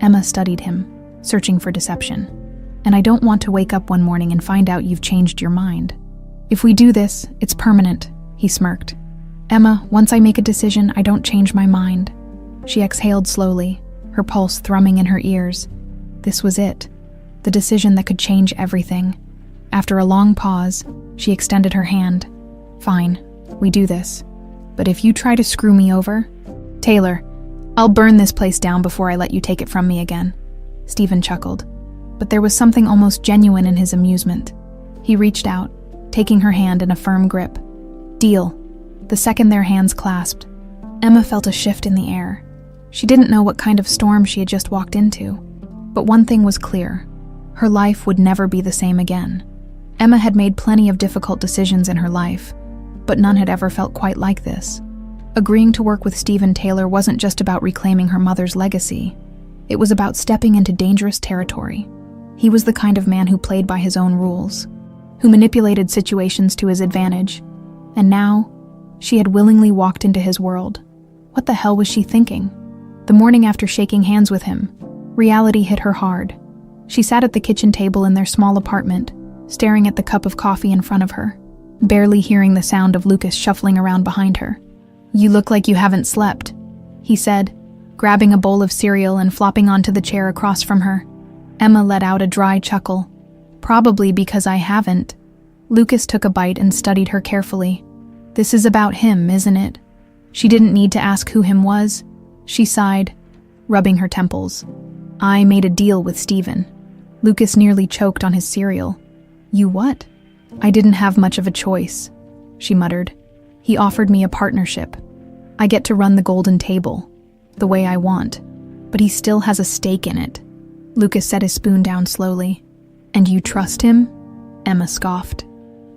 Emma studied him, searching for deception. "And I don't want to wake up one morning and find out you've changed your mind. If we do this, it's permanent," he smirked. "Emma, once I make a decision, I don't change my mind." She exhaled slowly, her pulse thrumming in her ears. This was it, the decision that could change everything. After a long pause, she extended her hand. "Fine, we do this. But if you try to screw me over, Taylor, I'll burn this place down before I let you take it from me again." Stephen chuckled. but there was something almost genuine in his amusement. He reached out, taking her hand in a firm grip. "Deal." The second their hands clasped, Emma felt a shift in the air. She didn't know what kind of storm she had just walked into, but one thing was clear: her life would never be the same again. Emma had made plenty of difficult decisions in her life, but none had ever felt quite like this. Agreeing to work with Stephen Taylor wasn't just about reclaiming her mother's legacy. It was about stepping into dangerous territory. He was the kind of man who played by his own rules, who manipulated situations to his advantage, and now she had willingly walked into his world. What the hell was she thinking? The morning after shaking hands with him, reality hit her hard. She sat at the kitchen table in their small apartment, staring at the cup of coffee in front of her, barely hearing the sound of Lucas shuffling around behind her. "You look like you haven't slept," he said, grabbing a bowl of cereal and flopping onto the chair across from her. Emma let out a dry chuckle. "Probably because I haven't." Lucas took a bite and studied her carefully. "This is about him, isn't it?" She didn't need to ask who him was. She sighed, rubbing her temples. "I made a deal with Stephen." Lucas nearly choked on his cereal. "You what?" "I didn't have much of a choice," she muttered. "He offered me a partnership. I get to run the golden table, the way I want, but he still has a stake in it." Lucas set his spoon down slowly. "And you trust him?" Emma scoffed.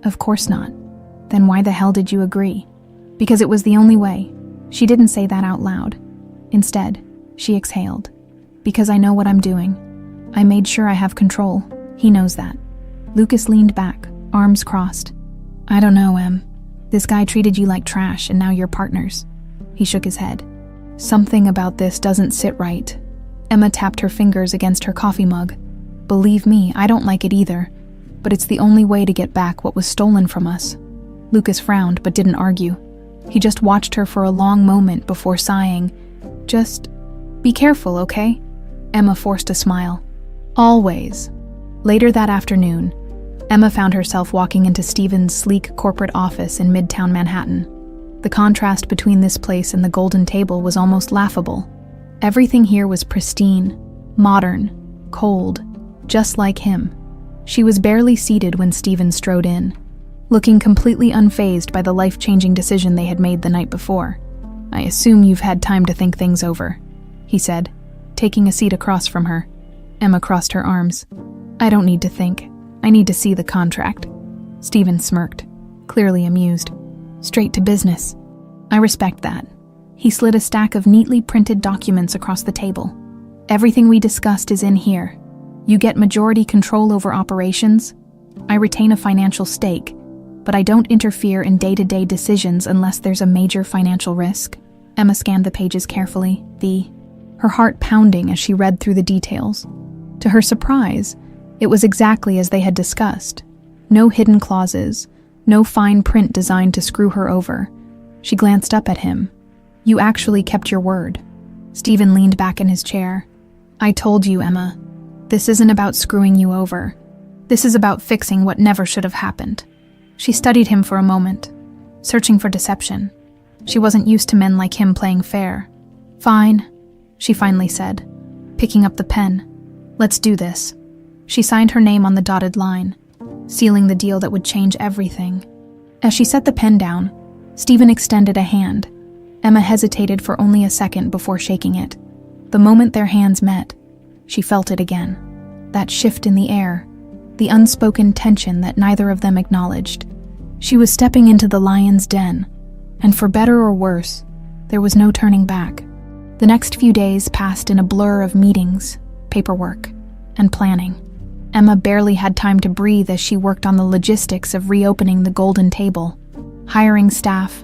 "Of course not." "Then why the hell did you agree?" "Because it was the only way." She didn't say that out loud. Instead, she exhaled. "Because I know what I'm doing. I made sure I have control. He knows that." Lucas leaned back, arms crossed. "I don't know, Em. This guy treated you like trash and now you're partners." He shook his head. "Something about this doesn't sit right." Emma tapped her fingers against her coffee mug. "Believe me, I don't like it either, but it's the only way to get back what was stolen from us." Lucas frowned but didn't argue. He just watched her for a long moment before sighing. "Just be careful, okay?" Emma forced a smile. "Always." Later that afternoon, Emma found herself walking into Stephen's sleek corporate office in Midtown Manhattan. The contrast between this place and the golden table was almost laughable. Everything here was pristine, modern, cold, just like him. She was barely seated when Stephen strode in, looking completely unfazed by the life-changing decision they had made the night before. "I assume you've had time to think things over," he said, taking a seat across from her. Emma crossed her arms. "I don't need to think. I need to see the contract." Stephen smirked, clearly amused. "Straight to business." "I respect that." He slid a stack of neatly printed documents across the table. "Everything we discussed is in here. You get majority control over operations. I retain a financial stake, but I don't interfere in day-to-day decisions unless there's a major financial risk." Emma scanned the pages carefully, her heart pounding as she read through the details. To her surprise, it was exactly as they had discussed. No hidden clauses, no fine print designed to screw her over. She glanced up at him. "You actually kept your word." Stephen leaned back in his chair. "I told you, Emma. This isn't about screwing you over. This is about fixing what never should have happened." She studied him for a moment, searching for deception. She wasn't used to men like him playing fair. "Fine," she finally said, picking up the pen. "Let's do this." She signed her name on the dotted line, sealing the deal that would change everything. As she set the pen down, Stephen extended a hand. Emma hesitated for only a second before shaking it. The moment their hands met, she felt it again. That shift in the air, the unspoken tension that neither of them acknowledged. She was stepping into the lion's den, and for better or worse, there was no turning back. The next few days passed in a blur of meetings, paperwork, and planning. Emma barely had time to breathe as she worked on the logistics of reopening the golden table, hiring staff,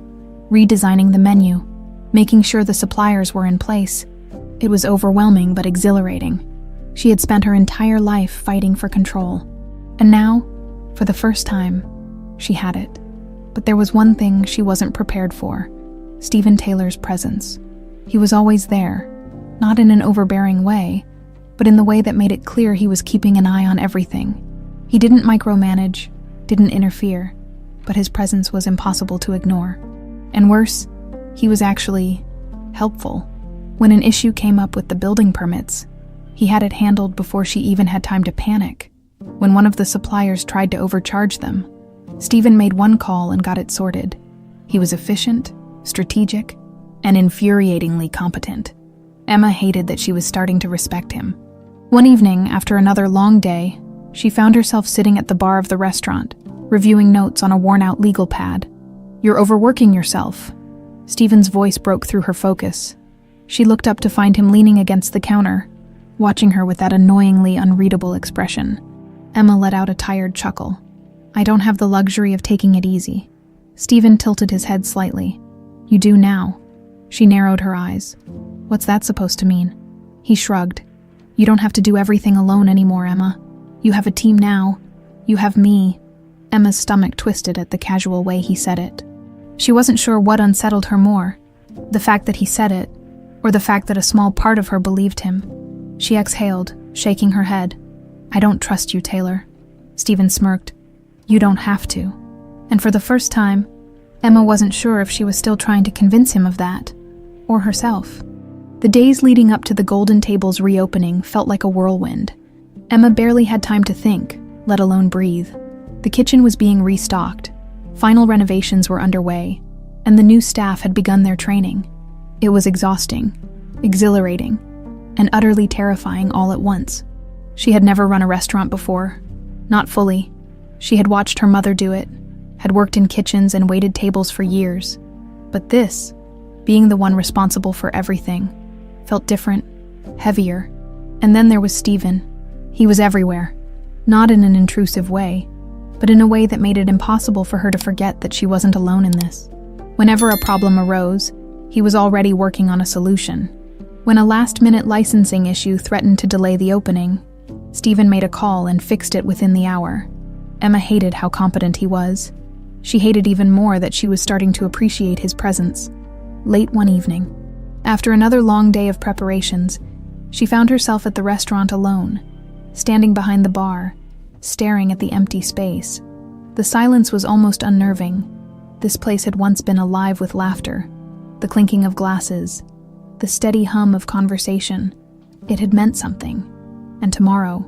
redesigning the menu, making sure the suppliers were in place. It was overwhelming but exhilarating. She had spent her entire life fighting for control, and now, for the first time, she had it. But there was one thing she wasn't prepared for: Stephen Taylor's presence. He was always there, not in an overbearing way, but in the way that made it clear he was keeping an eye on everything. He didn't micromanage, didn't interfere, but his presence was impossible to ignore. And worse, he was actually helpful. When an issue came up with the building permits, He had it handled before she even had time to panic. When one of the suppliers tried to overcharge them, Stephen made one call and got it sorted. He was efficient, strategic, and infuriatingly competent. Emma hated that she was starting to respect him. One evening, after another long day, she found herself sitting at the bar of the restaurant, reviewing notes on a worn-out legal pad. "You're overworking yourself." Stephen's voice broke through her focus. She looked up to find him leaning against the counter, watching her with that annoyingly unreadable expression. Emma let out a tired chuckle. "I don't have the luxury of taking it easy." Stephen tilted his head slightly. "You do now." She narrowed her eyes. "What's that supposed to mean?" He shrugged. "You don't have to do everything alone anymore, Emma. You have a team now. You have me." Emma's stomach twisted at the casual way he said it. She wasn't sure what unsettled her more, the fact that he said it, or the fact that a small part of her believed him. She exhaled, shaking her head. "I don't trust you, Taylor." Stephen smirked. "You don't have to." And for the first time, Emma wasn't sure if she was still trying to convince him of that, or herself. The days leading up to the Golden Table's reopening felt like a whirlwind. Emma barely had time to think, let alone breathe. The kitchen was being restocked, final renovations were underway, and the new staff had begun their training. It was exhausting, exhilarating, and utterly terrifying all at once. She had never run a restaurant before, not fully. She had watched her mother do it, had worked in kitchens and waited tables for years. But this, being the one responsible for everything, felt different, heavier. And then there was Stephen. He was everywhere, not in an intrusive way, but in a way that made it impossible for her to forget that she wasn't alone in this. Whenever a problem arose, he was already working on a solution. When a last-minute licensing issue threatened to delay the opening, Stephen made a call and fixed it within the hour. Emma hated how competent he was. She hated even more that she was starting to appreciate his presence. Late one evening, after another long day of preparations, she found herself at the restaurant alone, standing behind the bar, staring at the empty space. The silence was almost unnerving. This place had once been alive with laughter, the clinking of glasses, the steady hum of conversation. It had meant something. And tomorrow,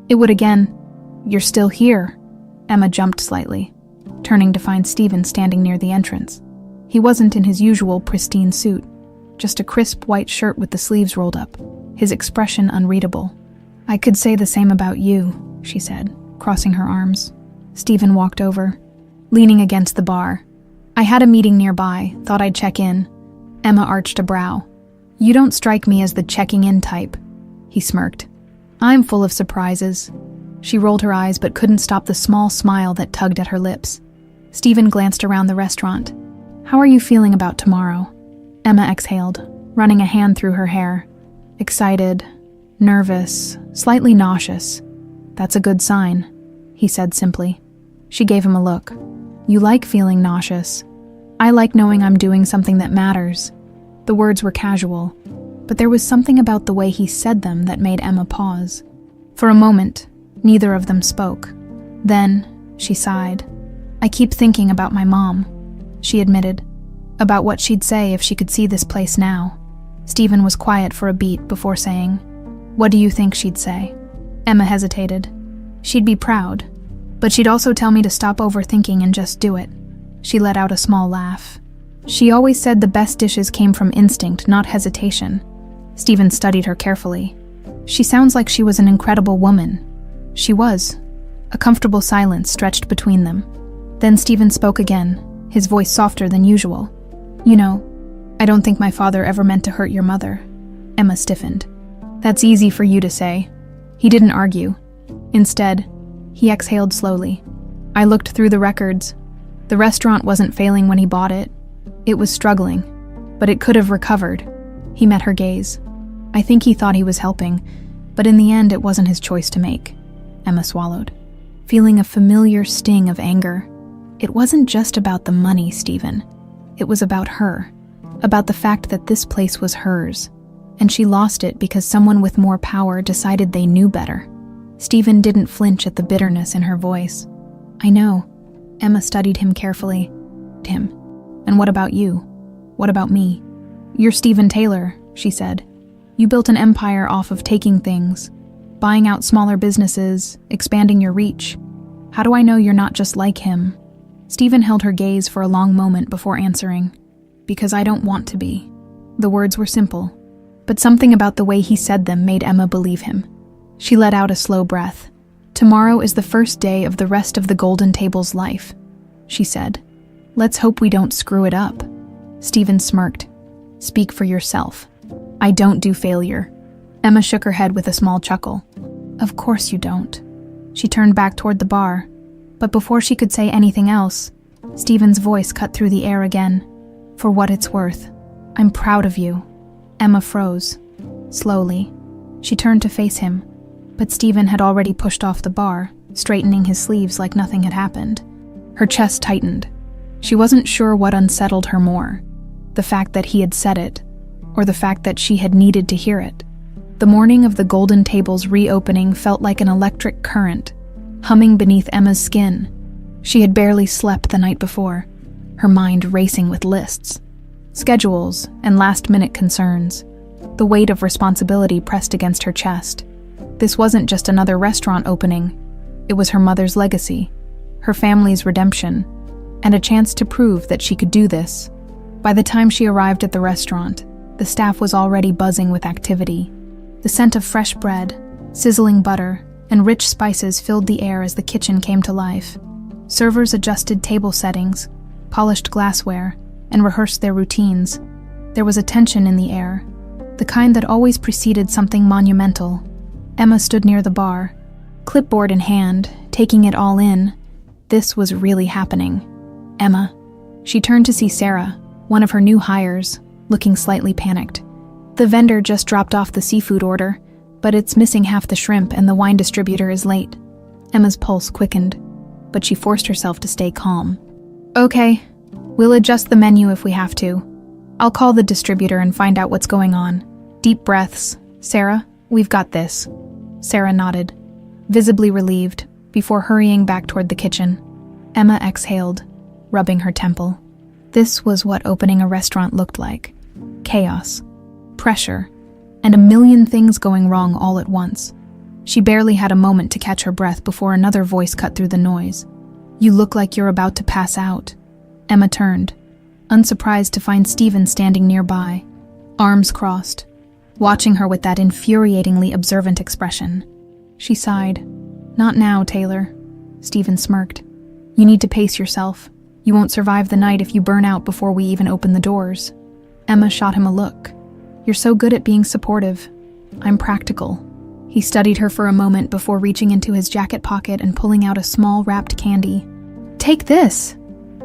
it would again. "You're still here." Emma jumped slightly, turning to find Stephen standing near the entrance. He wasn't in his usual pristine suit, just a crisp white shirt with the sleeves rolled up, his expression unreadable. "I could say the same about you," she said, crossing her arms. Stephen walked over, leaning against the bar. "I had a meeting nearby, thought I'd check in." Emma arched a brow. "You don't strike me as the checking in type." He smirked. "I'm full of surprises." She rolled her eyes but couldn't stop the small smile that tugged at her lips. Stephen glanced around the restaurant. "How are you feeling about tomorrow?" Emma exhaled, running a hand through her hair. "Excited, nervous, slightly nauseous." "That's a good sign," he said simply. She gave him a look. "You like feeling nauseous. I like knowing I'm doing something that matters." The words were casual, but there was something about the way he said them that made Emma pause. For a moment, neither of them spoke. Then, she sighed. "I keep thinking about my mom," she admitted, about what she'd say if she could see this place now. Stephen was quiet for a beat before saying, "What do you think she'd say?" Emma hesitated. "She'd be proud, but she'd also tell me to stop overthinking and just do it." She let out a small laugh. "She always said the best dishes came from instinct, not hesitation." Stephen studied her carefully. "She sounds like she was an incredible woman." She was. A comfortable silence stretched between them. Then Stephen spoke again, his voice softer than usual. "You know, I don't think my father ever meant to hurt your mother." Emma stiffened. "That's easy for you to say." He didn't argue. Instead, he exhaled slowly. "I looked through the records. The restaurant wasn't failing when he bought it. It was struggling, but it could have recovered." He met her gaze. "I think he thought he was helping, but in the end it wasn't his choice to make." Emma swallowed, feeling a familiar sting of anger. It wasn't just about the money, Stephen. It was about her, about the fact that this place was hers, and she lost it because someone with more power decided they knew better. Stephen didn't flinch at the bitterness in her voice. "I know." Emma studied him carefully. "And what about you? What about me?" "You're Stephen Taylor," she said. You built an empire off of taking things, buying out smaller businesses, expanding your reach. How do I know you're not just like him?" Stephen held her gaze for a long moment before answering. "Because I don't want to be." The words were simple, but something about the way he said them made Emma believe him. She let out a slow breath. "Tomorrow is the first day of the rest of the Golden Table's life," she said. "Let's hope we don't screw it up." Stephen smirked. "Speak for yourself. I don't do failure." Emma shook her head with a small chuckle. "Of course you don't." She turned back toward the bar, but before she could say anything else, Stephen's voice cut through the air again. "For what it's worth, I'm proud of you." Emma froze. Slowly, she turned to face him, but Stephen had already pushed off the bar, straightening his sleeves like nothing had happened. Her chest tightened. She wasn't sure what unsettled her more, the fact that he had said it, or the fact that she had needed to hear it. The morning of the Golden Table's reopening felt like an electric current, humming beneath Emma's skin. She had barely slept the night before, her mind racing with lists, schedules, and last-minute concerns. The weight of responsibility pressed against her chest. This wasn't just another restaurant opening. It was her mother's legacy, her family's redemption, and a chance to prove that she could do this. By the time she arrived at the restaurant, the staff was already buzzing with activity. The scent of fresh bread, sizzling butter, and rich spices filled the air as the kitchen came to life. Servers adjusted table settings, polished glassware, and rehearsed their routines. There was a tension in the air, the kind that always preceded something monumental. Emma stood near the bar, clipboard in hand, taking it all in. This was really happening. "Emma." She turned to see Sarah, one of her new hires, looking slightly panicked. "The vendor just dropped off the seafood order, but it's missing half the shrimp and the wine distributor is late." Emma's pulse quickened, but she forced herself to stay calm. "Okay, we'll adjust the menu if we have to. I'll call the distributor and find out what's going on." Deep breaths. "Sarah, we've got this." Sarah nodded, visibly relieved, before hurrying back toward the kitchen. Emma exhaled, rubbing her temple. This was what opening a restaurant looked like. Chaos, pressure, and a million things going wrong all at once. She barely had a moment to catch her breath before another voice cut through the noise. "You look like you're about to pass out." Emma turned, unsurprised to find Stephen standing nearby, arms crossed, watching her with that infuriatingly observant expression. She sighed. "Not now, Taylor." Stephen smirked. "You need to pace yourself. You won't survive the night if you burn out before we even open the doors." Emma shot him a look. "You're so good at being supportive. I'm practical." He studied her for a moment before reaching into his jacket pocket and pulling out a small wrapped candy. "Take this."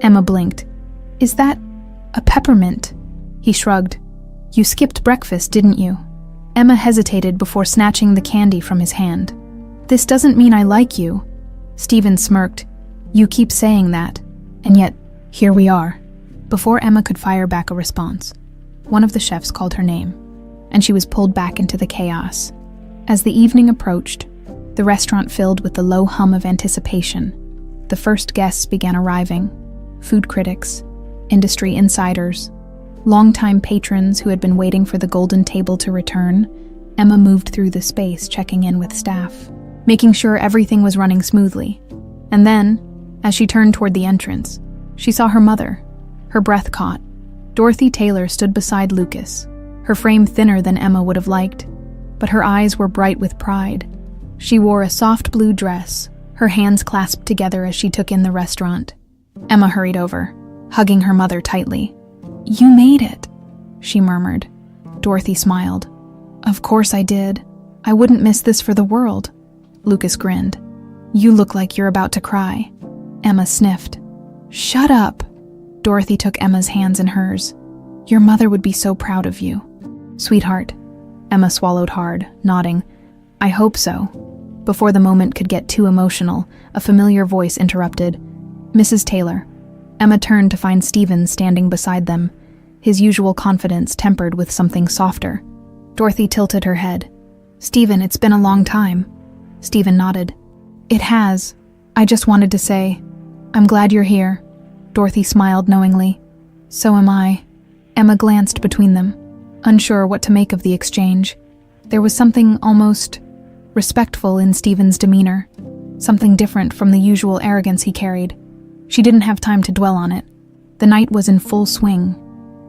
Emma blinked. "Is that a peppermint?" He shrugged. "You skipped breakfast, didn't you?" Emma hesitated before snatching the candy from his hand. "This doesn't mean I like you." Stephen smirked. "You keep saying that, and yet, here we are." Before Emma could fire back a response, one of the chefs called her name, and she was pulled back into the chaos. As the evening approached, the restaurant filled with the low hum of anticipation. The first guests began arriving: food critics, industry insiders, longtime patrons who had been waiting for the Golden Table to return. Emma moved through the space, checking in with staff, making sure everything was running smoothly. And then, as she turned toward the entrance, she saw her mother. Her breath caught. Dorothy Taylor stood beside Lucas, her frame thinner than Emma would have liked, but her eyes were bright with pride. She wore a soft blue dress, her hands clasped together as she took in the restaurant. Emma hurried over, hugging her mother tightly. "You made it," she murmured. Dorothy smiled. "Of course I did. I wouldn't miss this for the world." Lucas grinned. "You look like you're about to cry." Emma sniffed. "Shut up." Dorothy took Emma's hands in hers. "Your mother would be so proud of you." "Sweetheart." Emma swallowed hard, nodding. "I hope so." Before the moment could get too emotional, a familiar voice interrupted. "Mrs. Taylor." Emma turned to find Stephen standing beside them, his usual confidence tempered with something softer. Dorothy tilted her head. "Stephen, it's been a long time." Stephen nodded. "It has. I just wanted to say, I'm glad you're here." Dorothy smiled knowingly. "So am I." Emma glanced between them, unsure what to make of the exchange. There was something almost respectful in Stephen's demeanor, something different from the usual arrogance he carried. She didn't have time to dwell on it. The night was in full swing.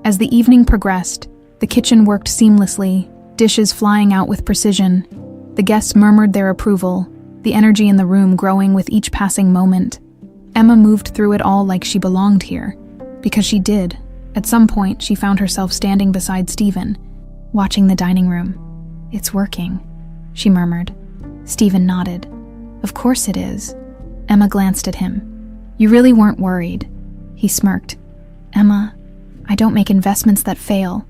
As the evening progressed, the kitchen worked seamlessly, dishes flying out with precision. The guests murmured their approval, the energy in the room growing with each passing moment. Emma moved through it all like she belonged here, because she did. At some point, she found herself standing beside Stephen, watching the dining room. "It's working," she murmured. Stephen nodded. "Of course it is." Emma glanced at him. "You really weren't worried." He smirked. "Emma, I don't make investments that fail."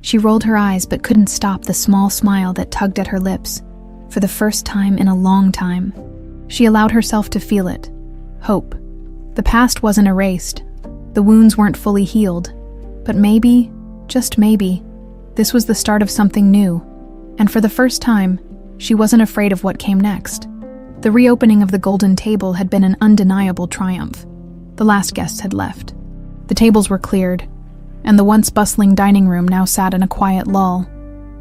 She rolled her eyes but couldn't stop the small smile that tugged at her lips. For the first time in a long time, she allowed herself to feel it. Hope. The past wasn't erased. The wounds weren't fully healed. But maybe, just maybe, this was the start of something new. And for the first time, she wasn't afraid of what came next. The reopening of the golden table had been an undeniable triumph. The last guests had left. The tables were cleared, and the once bustling dining room now sat in a quiet lull.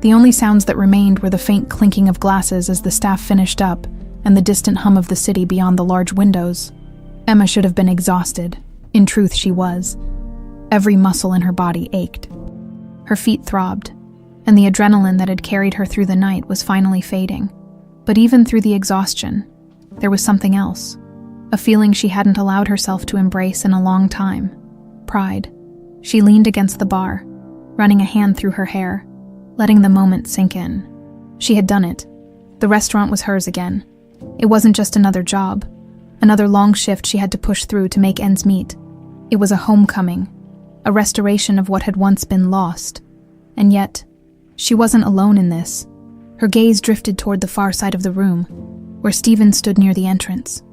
The only sounds that remained were the faint clinking of glasses as the staff finished up, and the distant hum of the city beyond the large windows. Emma should have been exhausted. In truth, she was. Every muscle in her body ached. Her feet throbbed, and the adrenaline that had carried her through the night was finally fading. But even through the exhaustion, there was something else. A feeling she hadn't allowed herself to embrace in a long time. Pride. She leaned against the bar, running a hand through her hair, letting the moment sink in. She had done it. The restaurant was hers again. It wasn't just another job, another long shift she had to push through to make ends meet. It was a homecoming, a restoration of what had once been lost. And yet, she wasn't alone in this. Her gaze drifted toward the far side of the room, where Stephen stood near the entrance.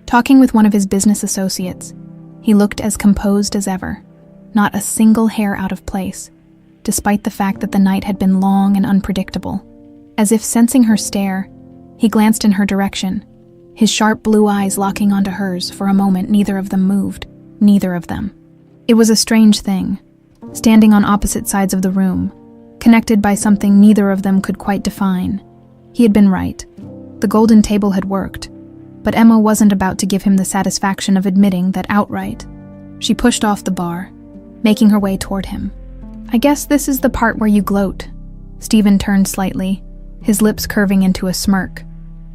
Talking with one of his business associates, he looked as composed as ever, not a single hair out of place, despite the fact that the night had been long and unpredictable. As if sensing her stare, he glanced in her direction, his sharp blue eyes locking onto hers. For a moment, neither of them moved. Neither of them. It was a strange thing, standing on opposite sides of the room, connected by something neither of them could quite define. He had been right. The golden table had worked, but Emma wasn't about to give him the satisfaction of admitting that outright. She pushed off the bar, making her way toward him. "I guess this is the part where you gloat." Stephen turned slightly, his lips curving into a smirk.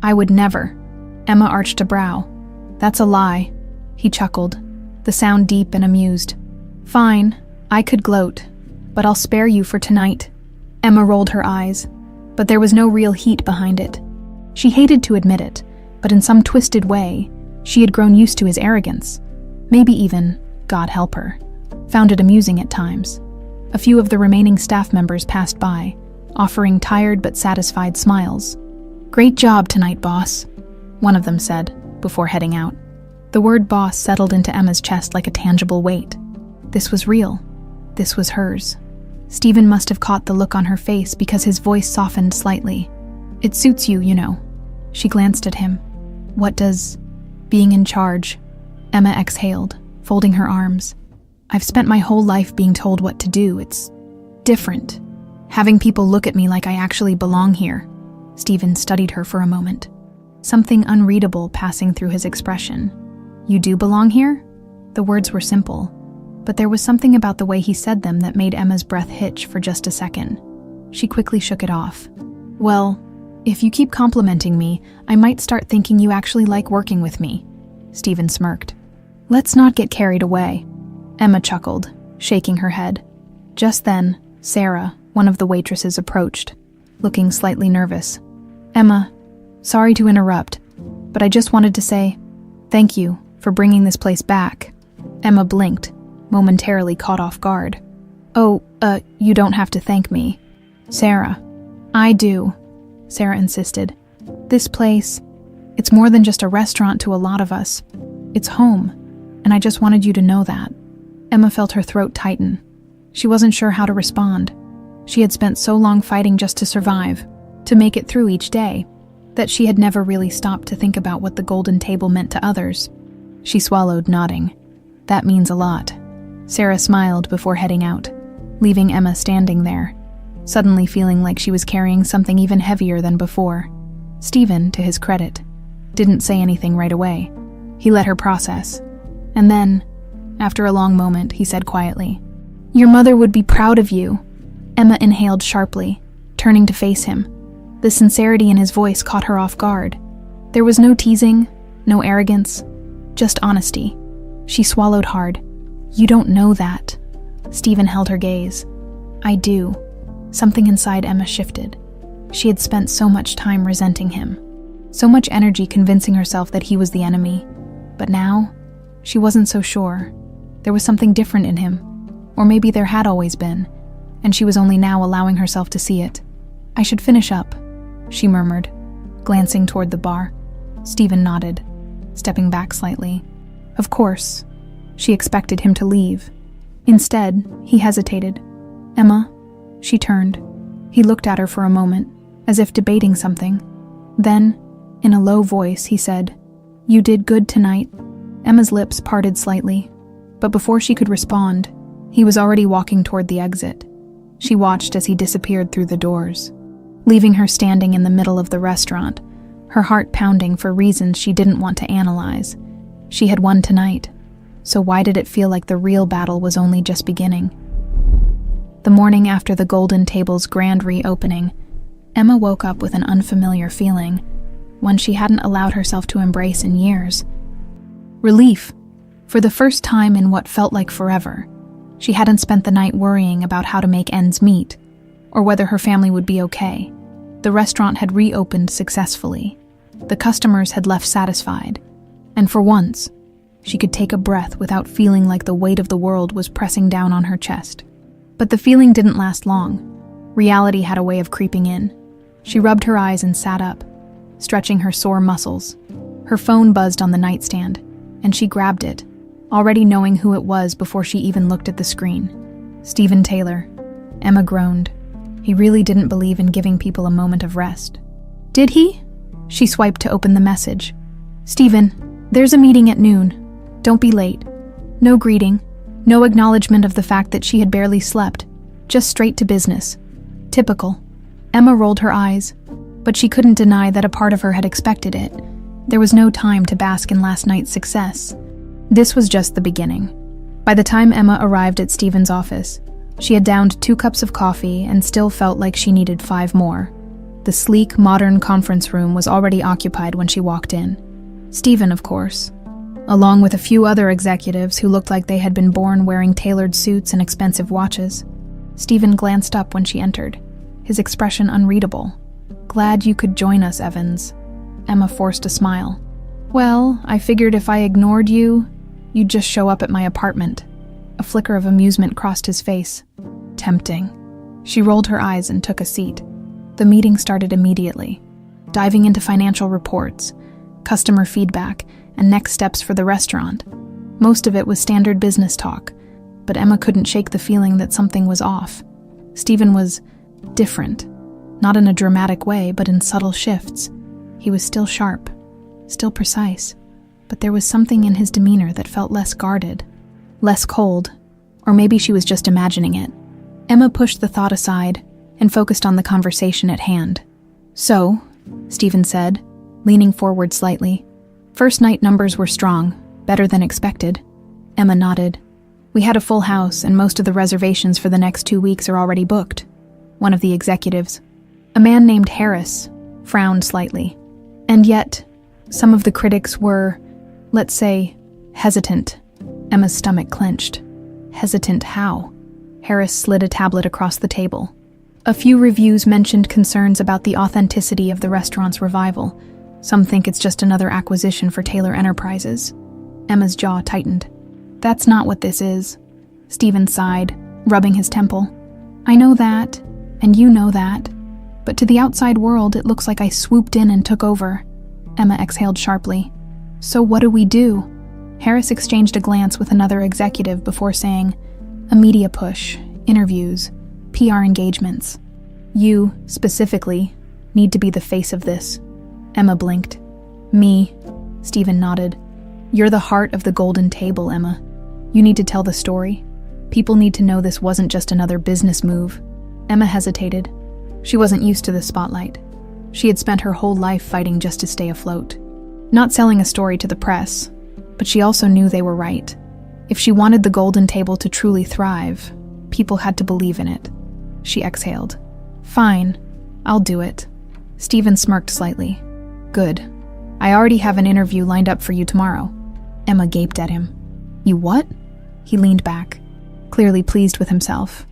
"I would never." Emma arched a brow. "That's a lie." He chuckled, the sound deep and amused. "Fine, I could gloat, but I'll spare you for tonight." Emma rolled her eyes, but there was no real heat behind it. She hated to admit it, but in some twisted way, she had grown used to his arrogance. Maybe even, God help her, found it amusing at times. A few of the remaining staff members passed by, offering tired but satisfied smiles. "Great job tonight, boss," one of them said, before heading out. The word boss settled into Emma's chest like a tangible weight. This was real. This was hers. Stephen must have caught the look on her face because his voice softened slightly. "It suits you, you know." She glanced at him. "What does being in charge?" Emma exhaled, folding her arms. "I've spent my whole life being told what to do. It's different. Having people look at me like I actually belong here." Stephen studied her for a moment, something unreadable passing through his expression. "You do belong here?" The words were simple, but there was something about the way he said them that made Emma's breath hitch for just a second. She quickly shook it off. "Well, if you keep complimenting me, I might start thinking you actually like working with me." Stephen smirked. "Let's not get carried away." Emma chuckled, shaking her head. Just then, Sarah, one of the waitresses, approached, looking slightly nervous. "Emma, sorry to interrupt, but I just wanted to say thank you for bringing this place back." Emma blinked, momentarily caught off guard. "Oh, you don't have to thank me." "Sarah." "I do," Sarah insisted. "This place, it's more than just a restaurant to a lot of us. It's home, and I just wanted you to know that." Emma felt her throat tighten. She wasn't sure how to respond. She had spent so long fighting just to survive, to make it through each day, that she had never really stopped to think about what the golden table meant to others. She swallowed, nodding. "That means a lot." Sarah smiled before heading out, leaving Emma standing there, suddenly feeling like she was carrying something even heavier than before. Stephen, to his credit, didn't say anything right away. He let her process. And then, after a long moment, he said quietly, "Your mother would be proud of you." Emma inhaled sharply, turning to face him. The sincerity in his voice caught her off guard. There was no teasing, no arrogance, just honesty. She swallowed hard. "You don't know that." Stephen held her gaze. "I do." Something inside Emma shifted. She had spent so much time resenting him, so much energy convincing herself that he was the enemy. But now, she wasn't so sure. There was something different in him, or maybe there had always been, and she was only now allowing herself to see it. "I should finish up," she murmured, glancing toward the bar. Stephen nodded, stepping back slightly. Of course, she expected him to leave. Instead, he hesitated. "Emma?" She turned. He looked at her for a moment, as if debating something. Then, in a low voice, he said, "You did good tonight." Emma's lips parted slightly, but before she could respond, he was already walking toward the exit. She watched as he disappeared through the doors, leaving her standing in the middle of the restaurant, her heart pounding for reasons she didn't want to analyze. She had won tonight, so why did it feel like the real battle was only just beginning? The morning after the Golden Table's grand reopening, Emma woke up with an unfamiliar feeling, one she hadn't allowed herself to embrace in years. Relief. For the first time in what felt like forever, she hadn't spent the night worrying about how to make ends meet, or whether her family would be okay. The restaurant had reopened successfully. The customers had left satisfied, and for once, she could take a breath without feeling like the weight of the world was pressing down on her chest. But the feeling didn't last long. Reality had a way of creeping in. She rubbed her eyes and sat up, stretching her sore muscles. Her phone buzzed on the nightstand, and she grabbed it, already knowing who it was before she even looked at the screen. Stephen Taylor. Emma groaned. He really didn't believe in giving people a moment of rest. Did he? She swiped to open the message. "Stephen, there's a meeting at noon. Don't be late." No greeting, no acknowledgement of the fact that she had barely slept, just straight to business. Typical. Emma rolled her eyes, but she couldn't deny that a part of her had expected it. There was no time to bask in last night's success. This was just the beginning. By the time Emma arrived at Stephen's office, she had downed 2 cups of coffee and still felt like she needed 5 more. The sleek, modern conference room was already occupied when she walked in. Stephen, of course, along with a few other executives who looked like they had been born wearing tailored suits and expensive watches. Stephen glanced up when she entered, his expression unreadable. "Glad you could join us, Evans." Emma forced a smile. "Well, I figured if I ignored you, you'd just show up at my apartment." A flicker of amusement crossed his face. Tempting. She rolled her eyes and took a seat. The meeting started immediately, diving into financial reports, customer feedback, and next steps for the restaurant. Most of it was standard business talk, but Emma couldn't shake the feeling that something was off. Stephen was different, not in a dramatic way, but in subtle shifts. He was still sharp, still precise, but there was something in his demeanor that felt less guarded, less cold, or maybe she was just imagining it. Emma pushed the thought aside and focused on the conversation at hand. "So," Stephen said, leaning forward slightly, "first night numbers were strong, better than expected." Emma nodded. "We had a full house, and most of the reservations for the next 2 weeks are already booked." One of the executives, a man named Harris, frowned slightly. "And yet, some of the critics were, let's say, hesitant." Emma's stomach clenched. Hesitant how? Harris slid a tablet across the table. "A few reviews mentioned concerns about the authenticity of the restaurant's revival. Some think it's just another acquisition for Taylor Enterprises." Emma's jaw tightened. "That's not what this is." Stephen sighed, rubbing his temple. "I know that, and you know that, but to the outside world it looks like I swooped in and took over." Emma exhaled sharply. "So what do we do?" Harris exchanged a glance with another executive before saying, "A media push, interviews, PR engagements. You, specifically, need to be the face of this." Emma blinked. "Me?" Stephen nodded. "You're the heart of the Golden Table, Emma. You need to tell the story. People need to know this wasn't just another business move. Emma hesitated. She wasn't used to the spotlight. She had spent her whole life fighting just to stay afloat. Not selling a story to the press, but she also knew they were right. If she wanted the Golden Table to truly thrive, people had to believe in it. She exhaled. Fine, I'll do it. Stephen smirked slightly. Good. I already have an interview lined up for you tomorrow. Emma gaped at him. You what? He leaned back, clearly pleased with himself.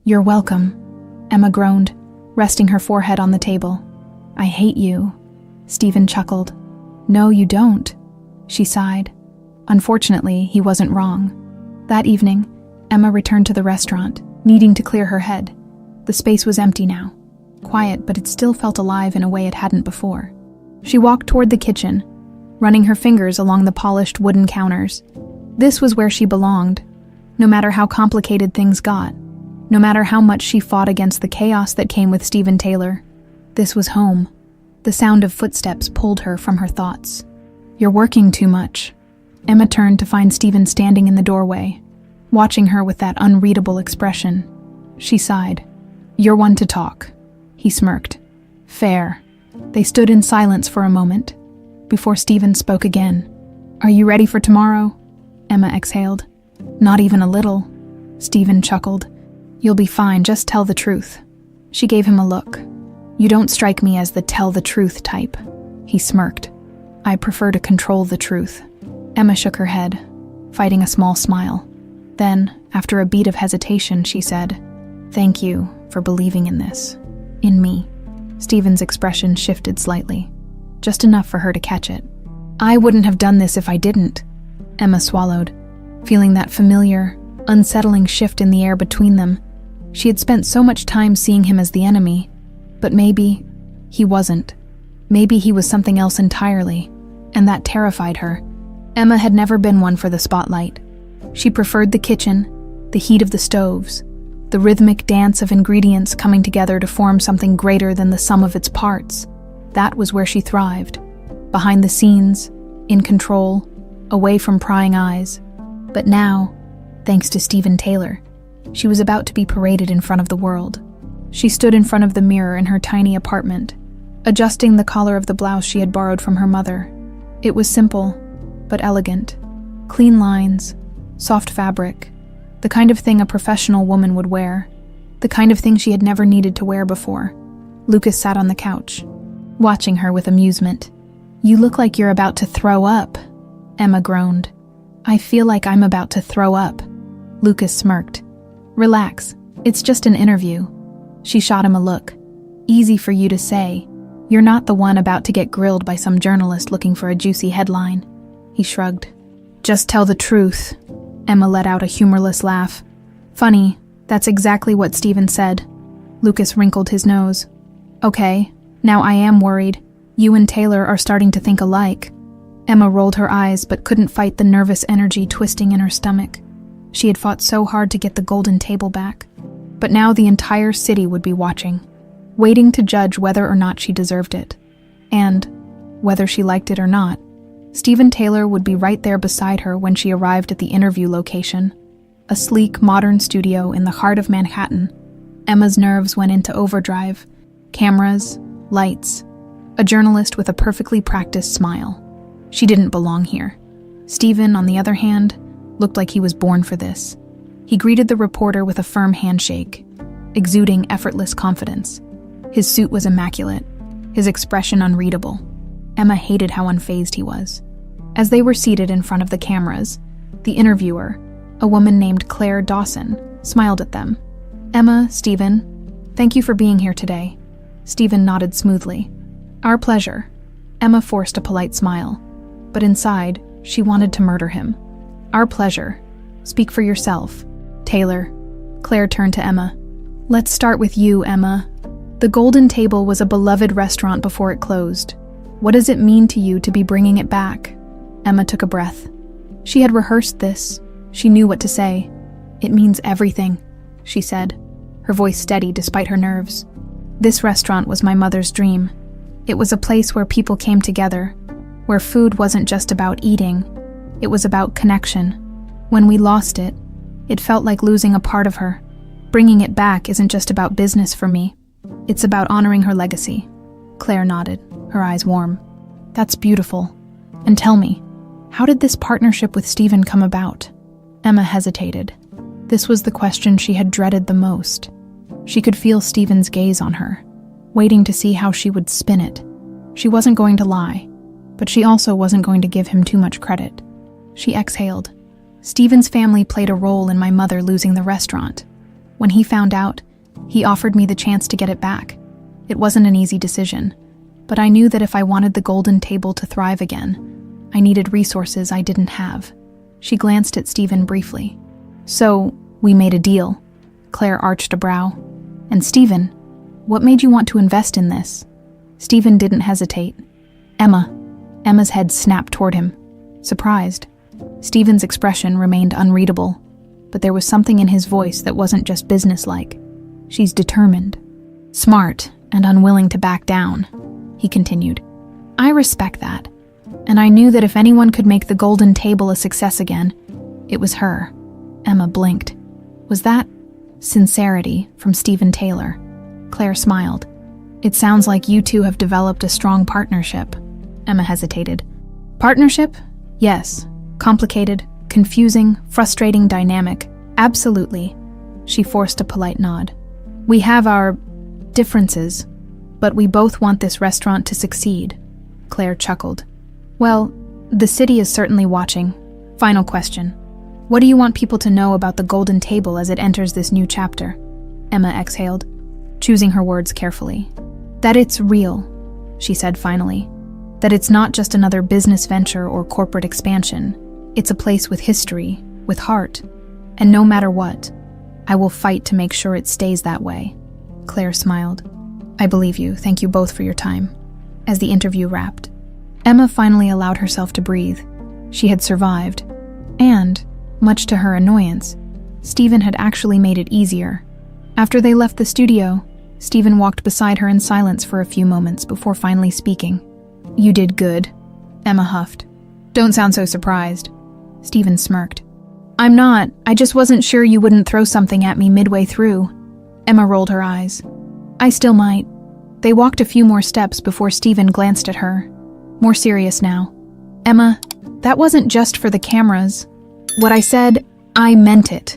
You're welcome, Emma groaned, resting her forehead on the table. I hate you. Stephen chuckled. No, you don't, she sighed. Unfortunately, he wasn't wrong. That evening, Emma returned to the restaurant, needing to clear her head. The space was empty now. Quiet, but it still felt alive in a way it hadn't before. She walked toward the kitchen, running her fingers along the polished wooden counters. This was where she belonged, no matter how complicated things got, no matter how much she fought against the chaos that came with Stephen Taylor. This was home. The sound of footsteps pulled her from her thoughts. You're working too much. Emma turned to find Stephen standing in the doorway, watching her with that unreadable expression. She sighed. You're one to talk. He smirked. Fair. They stood in silence for a moment, before Stephen spoke again. Are you ready for tomorrow? Emma exhaled. Not even a little. Stephen chuckled. You'll be fine, just tell the truth. She gave him a look. You don't strike me as the tell the truth type. He smirked. I prefer to control the truth. Emma shook her head, fighting a small smile. Then, after a beat of hesitation, she said, Thank you for believing in this. In me. Stephen's expression shifted slightly, just enough for her to catch it. I wouldn't have done this if I didn't. Emma swallowed, feeling that familiar, unsettling shift in the air between them. She had spent so much time seeing him as the enemy, but maybe he wasn't. Maybe he was something else entirely, and that terrified her. Emma had never been one for the spotlight. She preferred the kitchen, the heat of the stoves, the rhythmic dance of ingredients coming together to form something greater than the sum of its parts. That was where she thrived. Behind the scenes, in control, away from prying eyes. But now, thanks to Stephen Taylor, she was about to be paraded in front of the world. She stood in front of the mirror in her tiny apartment, adjusting the collar of the blouse she had borrowed from her mother. It was simple, but elegant. Clean lines, soft fabric, the kind of thing a professional woman would wear, the kind of thing she had never needed to wear before. Lucas sat on the couch, watching her with amusement. You look like you're about to throw up, Emma groaned. I feel like I'm about to throw up. Lucas smirked. Relax, it's just an interview. She shot him a look. Easy for you to say. You're not the one about to get grilled by some journalist looking for a juicy headline. He shrugged. Just tell the truth. Emma let out a humorless laugh. Funny, that's exactly what Stephen said. Lucas wrinkled his nose. Okay, now I am worried. You and Taylor are starting to think alike. Emma rolled her eyes but couldn't fight the nervous energy twisting in her stomach. She had fought so hard to get the Golden Table back. But now the entire city would be watching, waiting to judge whether or not she deserved it. And, whether she liked it or not, Stephen Taylor would be right there beside her when she arrived at the interview location, a sleek, modern studio in the heart of Manhattan. Emma's nerves went into overdrive. Cameras, lights, a journalist with a perfectly practiced smile. She didn't belong here. Stephen, on the other hand, looked like he was born for this. He greeted the reporter with a firm handshake, exuding effortless confidence. His suit was immaculate, his expression unreadable. Emma hated how unfazed he was. As they were seated in front of the cameras, the interviewer, a woman named Claire Dawson, smiled at them. Emma, Stephen, thank you for being here today. Stephen nodded smoothly. Our pleasure. Emma forced a polite smile, but inside, she wanted to murder him. Our pleasure. Speak for yourself. Taylor. Claire turned to Emma. Let's start with you, Emma. The Golden Table was a beloved restaurant before it closed. What does it mean to you to be bringing it back? Emma took a breath. She had rehearsed this. She knew what to say. It means everything, she said, her voice steady despite her nerves. This restaurant was my mother's dream. It was a place where people came together, where food wasn't just about eating, it was about connection. When we lost it, it felt like losing a part of her. Bringing it back isn't just about business for me. It's about honoring her legacy. Claire nodded, her eyes warm. That's beautiful. And tell me, how did this partnership with Stephen come about? Emma hesitated. This was the question she had dreaded the most. She could feel Stephen's gaze on her, waiting to see how she would spin it. She wasn't going to lie, but she also wasn't going to give him too much credit. She exhaled. Stephen's family played a role in my mother losing the restaurant. When he found out, he offered me the chance to get it back. It wasn't an easy decision, but I knew that if I wanted the Golden Table to thrive again, I needed resources I didn't have. She glanced at Stephen briefly. So, we made a deal. Claire arched a brow. And Stephen, what made you want to invest in this? Stephen didn't hesitate. Emma's head snapped toward him, surprised. Stephen's expression remained unreadable, but there was something in his voice that wasn't just businesslike. She's determined, smart, and unwilling to back down, he continued. I respect that, and I knew that if anyone could make the Golden Table a success again, it was her. Emma blinked. Was that sincerity from Stephen Taylor? Claire smiled. It sounds like you two have developed a strong partnership. Emma hesitated. Partnership? Yes. Complicated, confusing, frustrating dynamic. Absolutely. She forced a polite nod. We have our differences, but we both want this restaurant to succeed. Claire chuckled. Well, the city is certainly watching. Final question. What do you want people to know about the Golden Table as it enters this new chapter? Emma exhaled, choosing her words carefully. That it's real, she said finally. That it's not just another business venture or corporate expansion. It's a place with history, with heart, and no matter what, I will fight to make sure it stays that way. Claire smiled. I believe you. Thank you both for your time. As the interview wrapped, Emma finally allowed herself to breathe. She had survived, and, much to her annoyance, Stephen had actually made it easier. After they left the studio, Stephen walked beside her in silence for a few moments before finally speaking. You did good, Emma huffed. Don't sound so surprised. Stephen smirked. I'm not. I just wasn't sure you wouldn't throw something at me midway through. Emma rolled her eyes. I still might. They walked a few more steps before Stephen glanced at her, more serious now. Emma, that wasn't just for the cameras. What I said, I meant it.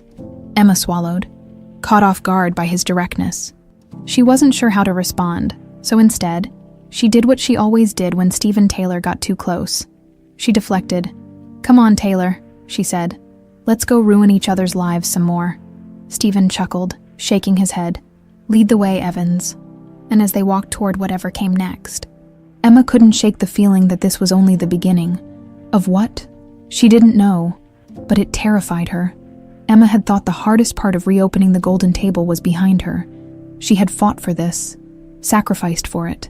Emma swallowed, caught off guard by his directness. She wasn't sure how to respond, so instead, she did what she always did when Stephen Taylor got too close. She deflected. Come on, Taylor, she said. Let's go ruin each other's lives some more. Stephen chuckled, shaking his head. Lead the way, Evans. And as they walked toward whatever came next, Emma couldn't shake the feeling that this was only the beginning. Of what? She didn't know, but it terrified her. Emma had thought the hardest part of reopening the Golden Table was behind her. She had fought for this, sacrificed for it,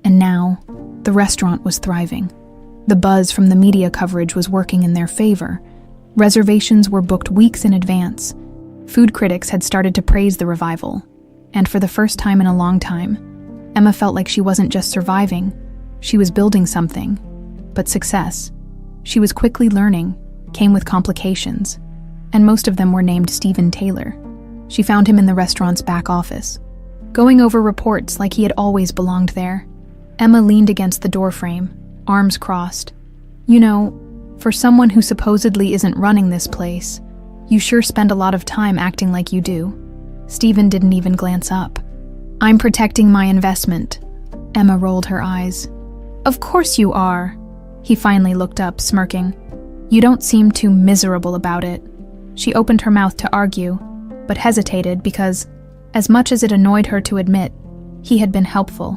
and now the restaurant was thriving. The buzz from the media coverage was working in their favor. Reservations were booked weeks in advance. Food critics had started to praise the revival, and for the first time in a long time, Emma felt like she wasn't just surviving, she was building something. But success, she was quickly learning, came with complications, and most of them were named Stephen Taylor. She found him in the restaurant's back office, going over reports like he had always belonged there. Emma leaned against the doorframe, arms crossed. You know, for someone who supposedly isn't running this place, you sure spend a lot of time acting like you do. Stephen didn't even glance up. I'm protecting my investment. Emma rolled her eyes. Of course you are. He finally looked up, smirking. You don't seem too miserable about it. She opened her mouth to argue, but hesitated because, as much as it annoyed her to admit, he had been helpful.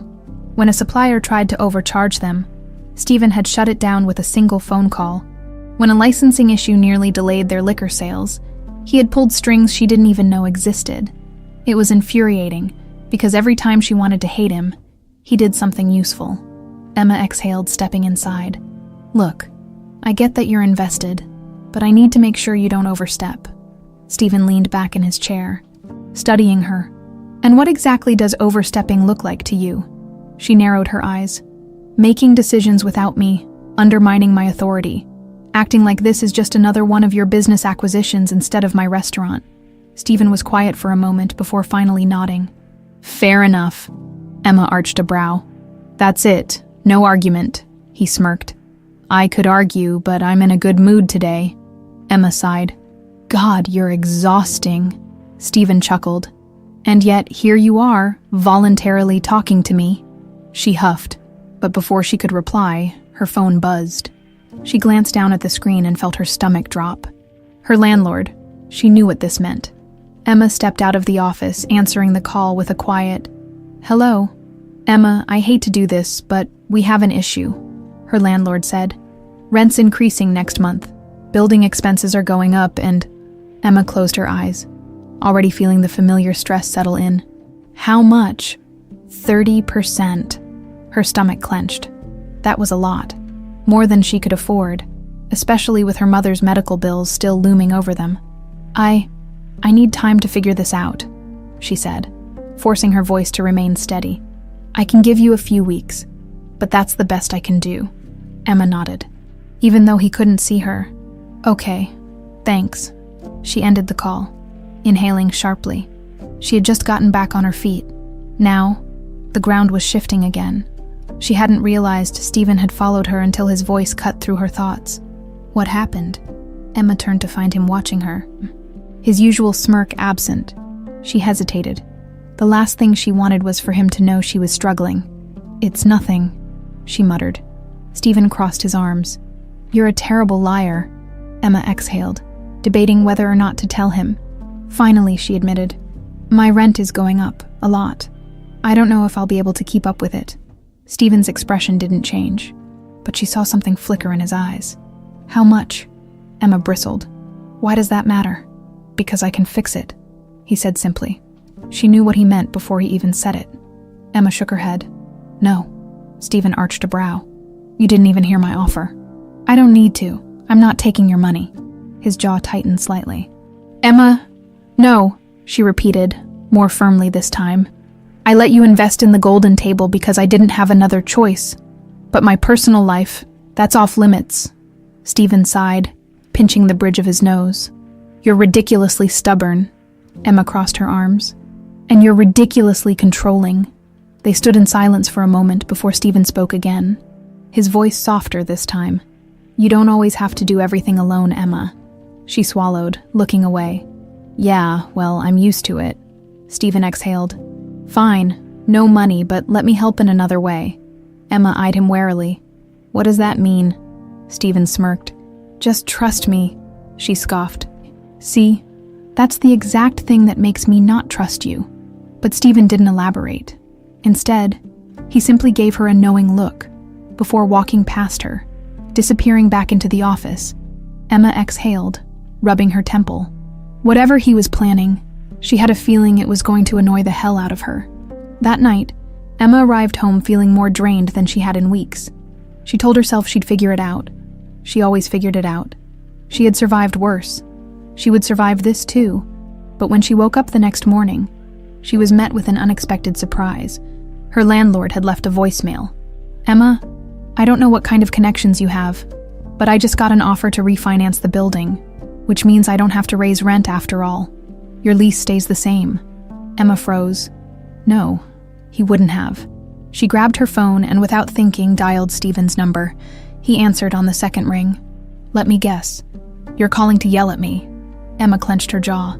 When a supplier tried to overcharge them, Stephen had shut it down with a single phone call. When a licensing issue nearly delayed their liquor sales, he had pulled strings she didn't even know existed. It was infuriating, because every time she wanted to hate him, he did something useful. Emma exhaled, stepping inside. Look, I get that you're invested, but I need to make sure you don't overstep. Stephen leaned back in his chair, studying her. And what exactly does overstepping look like to you? She narrowed her eyes. Making decisions without me, undermining my authority, acting like this is just another one of your business acquisitions instead of my restaurant. Stephen was quiet for a moment before finally nodding. Fair enough. Emma arched a brow. That's it. No argument, he smirked. I could argue, but I'm in a good mood today. Emma sighed. God, you're exhausting. Stephen chuckled. And yet, here you are, voluntarily talking to me. She huffed, but before she could reply, her phone buzzed. She glanced down at the screen and felt her stomach drop. Her landlord. She knew what this meant. Emma stepped out of the office, answering the call with a quiet, "Hello." "Emma, I hate to do this, but we have an issue," her landlord said. "Rent's increasing next month. Building expenses are going up and—" Emma closed her eyes, already feeling the familiar stress settle in. How much? 30%. Her stomach clenched. That was a lot. More than she could afford, especially with her mother's medical bills still looming over them. I need time to figure this out," she said, forcing her voice to remain steady. "I can give you a few weeks, but that's the best I can do." Emma nodded, even though he couldn't see her. "Okay, thanks." She ended the call, inhaling sharply. She had just gotten back on her feet. Now, the ground was shifting again. She hadn't realized Stephen had followed her until his voice cut through her thoughts. What happened? Emma turned to find him watching her. His usual smirk absent. She hesitated. The last thing she wanted was for him to know she was struggling. "It's nothing," she muttered. Stephen crossed his arms. "You're a terrible liar," Emma exhaled, debating whether or not to tell him. Finally, she admitted, "My rent is going up, a lot. I don't know if I'll be able to keep up with it." Stephen's expression didn't change, but she saw something flicker in his eyes. "How much?" Emma bristled. "Why does that matter?" "Because I can fix it," he said simply. She knew what he meant before he even said it. Emma shook her head. "No." Stephen arched a brow. "You didn't even hear my offer." "I don't need to. I'm not taking your money." His jaw tightened slightly. "Emma, no," she repeated, more firmly this time. "I let you invest in the golden table because I didn't have another choice. But my personal life, that's off limits." Stephen sighed, pinching the bridge of his nose. "You're ridiculously stubborn." Emma crossed her arms. "And you're ridiculously controlling." They stood in silence for a moment before Stephen spoke again, his voice softer this time. "You don't always have to do everything alone, Emma." She swallowed, looking away. "Yeah, well, I'm used to it." Stephen exhaled. "Fine, no money, but let me help in another way." Emma eyed him warily. "What does that mean?" Stephen smirked. "Just trust me," she scoffed. "See, that's the exact thing that makes me not trust you." But Stephen didn't elaborate. Instead, he simply gave her a knowing look before walking past her, disappearing back into the office. Emma exhaled, rubbing her temple. Whatever he was planning, she had a feeling it was going to annoy the hell out of her. That night, Emma arrived home feeling more drained than she had in weeks. She told herself she'd figure it out. She always figured it out. She had survived worse. She would survive this too. But when she woke up the next morning, she was met with an unexpected surprise. Her landlord had left a voicemail. "Emma, I don't know what kind of connections you have, but I just got an offer to refinance the building, which means I don't have to raise rent after all. Your lease stays the same." Emma froze. No, he wouldn't have. She grabbed her phone and without thinking dialed Stephen's number. He answered on the second ring. "Let me guess. You're calling to yell at me." Emma clenched her jaw.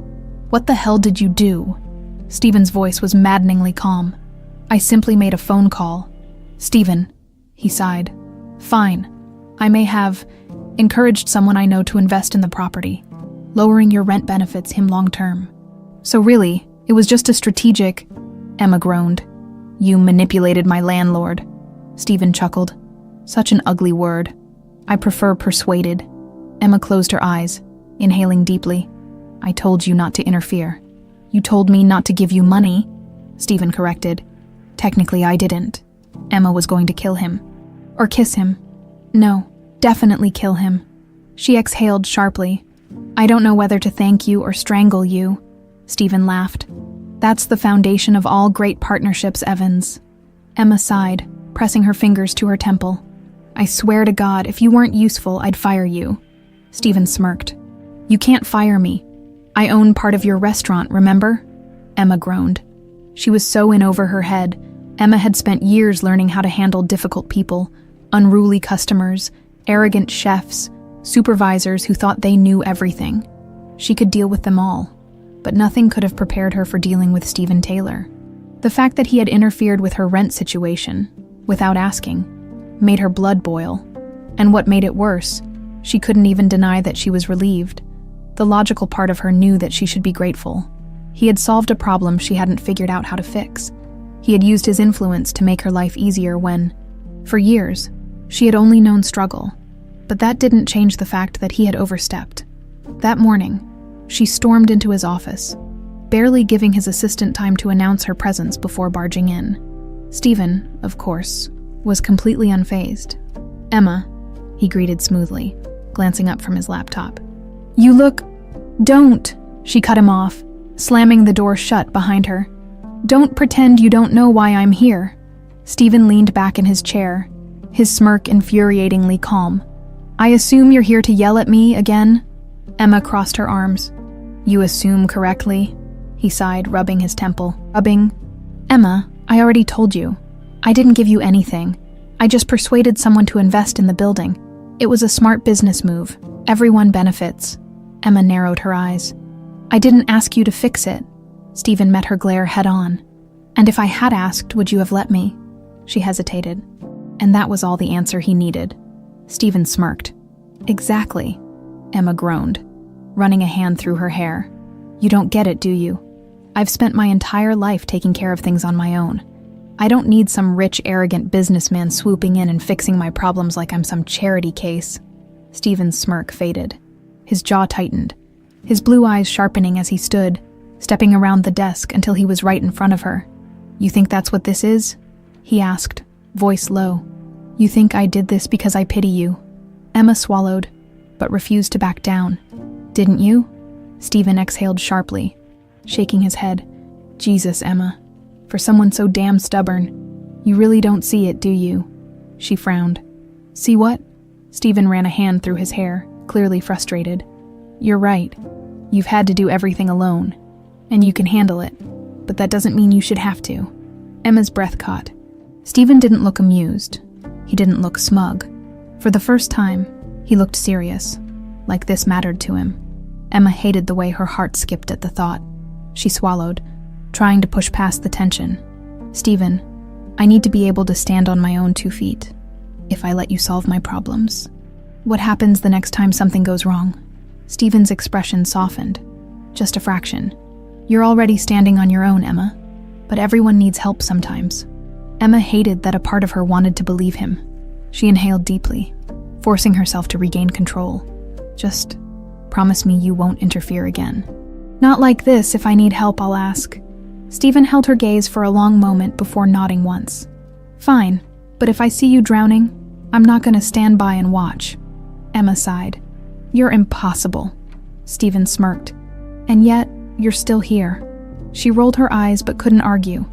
"What the hell did you do?" Stephen's voice was maddeningly calm. "I simply made a phone call." "Stephen," he sighed. "Fine. I may have encouraged someone I know to invest in the property. Lowering your rent benefits him long term. So really, it was just a strategic—" Emma groaned. "You manipulated my landlord." Stephen chuckled. "Such an ugly word. I prefer persuaded." Emma closed her eyes, inhaling deeply. "I told you not to interfere." "You told me not to give you money," Stephen corrected. "Technically, I didn't." Emma was going to kill him. Or kiss him. No, definitely kill him. She exhaled sharply. "I don't know whether to thank you or strangle you." Stephen laughed. "That's the foundation of all great partnerships, Evans." Emma sighed, pressing her fingers to her temple. "I swear to God, if you weren't useful, I'd fire you." Stephen smirked. "You can't fire me. I own part of your restaurant, remember? Emma groaned. She was so in over her head. Emma had spent years learning how to handle difficult people, unruly customers, arrogant chefs, supervisors who thought they knew everything. She could deal with them all, but nothing could have prepared her for dealing with Stephen Taylor. The fact that he had interfered with her rent situation, without asking, made her blood boil. And what made it worse, she couldn't even deny that she was relieved. The logical part of her knew that she should be grateful. He had solved a problem she hadn't figured out how to fix. He had used his influence to make her life easier when, for years, she had only known struggle. But that didn't change the fact that he had overstepped. That morning, she stormed into his office, barely giving his assistant time to announce her presence before barging in. Stephen, of course, was completely unfazed. "Emma," he greeted smoothly, glancing up from his laptop. "You look— Don't!" She cut him off, slamming the door shut behind her. "Don't pretend you don't know why I'm here." Stephen leaned back in his chair, his smirk infuriatingly calm. "I assume you're here to yell at me again?" Emma crossed her arms. "You assume correctly," he sighed, rubbing his temple. "Emma, I already told you. I didn't give you anything. I just persuaded someone to invest in the building. It was a smart business move. Everyone benefits." Emma narrowed her eyes. "I didn't ask you to fix it." Stephen met her glare head-on. "And if I had asked, would you have let me?" She hesitated. And that was all the answer he needed. Stephen smirked. "Exactly," Emma groaned, running a hand through her hair. "You don't get it, do you? I've spent my entire life taking care of things on my own. I don't need some rich, arrogant businessman swooping in and fixing my problems like I'm some charity case." Stephen's smirk faded. His jaw tightened, his blue eyes sharpening as he stood, stepping around the desk until he was right in front of her. "You think that's what this is?" he asked, voice low. "You think I did this because I pity you?" Emma swallowed, but refused to back down. "Didn't you?" Stephen exhaled sharply, shaking his head. "Jesus, Emma. For someone so damn stubborn, you really don't see it, do you?" She frowned. "See what?" Stephen ran a hand through his hair, clearly frustrated. "You're right. You've had to do everything alone, and you can handle it, but that doesn't mean you should have to." Emma's breath caught. Stephen didn't look amused. He didn't look smug. For the first time, he looked serious, like this mattered to him. Emma hated the way her heart skipped at the thought. She swallowed, trying to push past the tension. "Stephen, I need to be able to stand on my own 2 feet. If I let you solve my problems. What happens the next time something goes wrong?" Stephen's expression softened. "Just a fraction. You're already standing on your own, Emma. But everyone needs help sometimes." Emma hated that a part of her wanted to believe him. She inhaled deeply, forcing herself to regain control. "Just promise me you won't interfere again." "Not like this. If I need help, I'll ask." Stephen held her gaze for a long moment before nodding once. "Fine, but if I see you drowning, I'm not going to stand by and watch." Emma sighed. "You're impossible." Stephen smirked. "And yet, you're still here." She rolled her eyes but couldn't argue,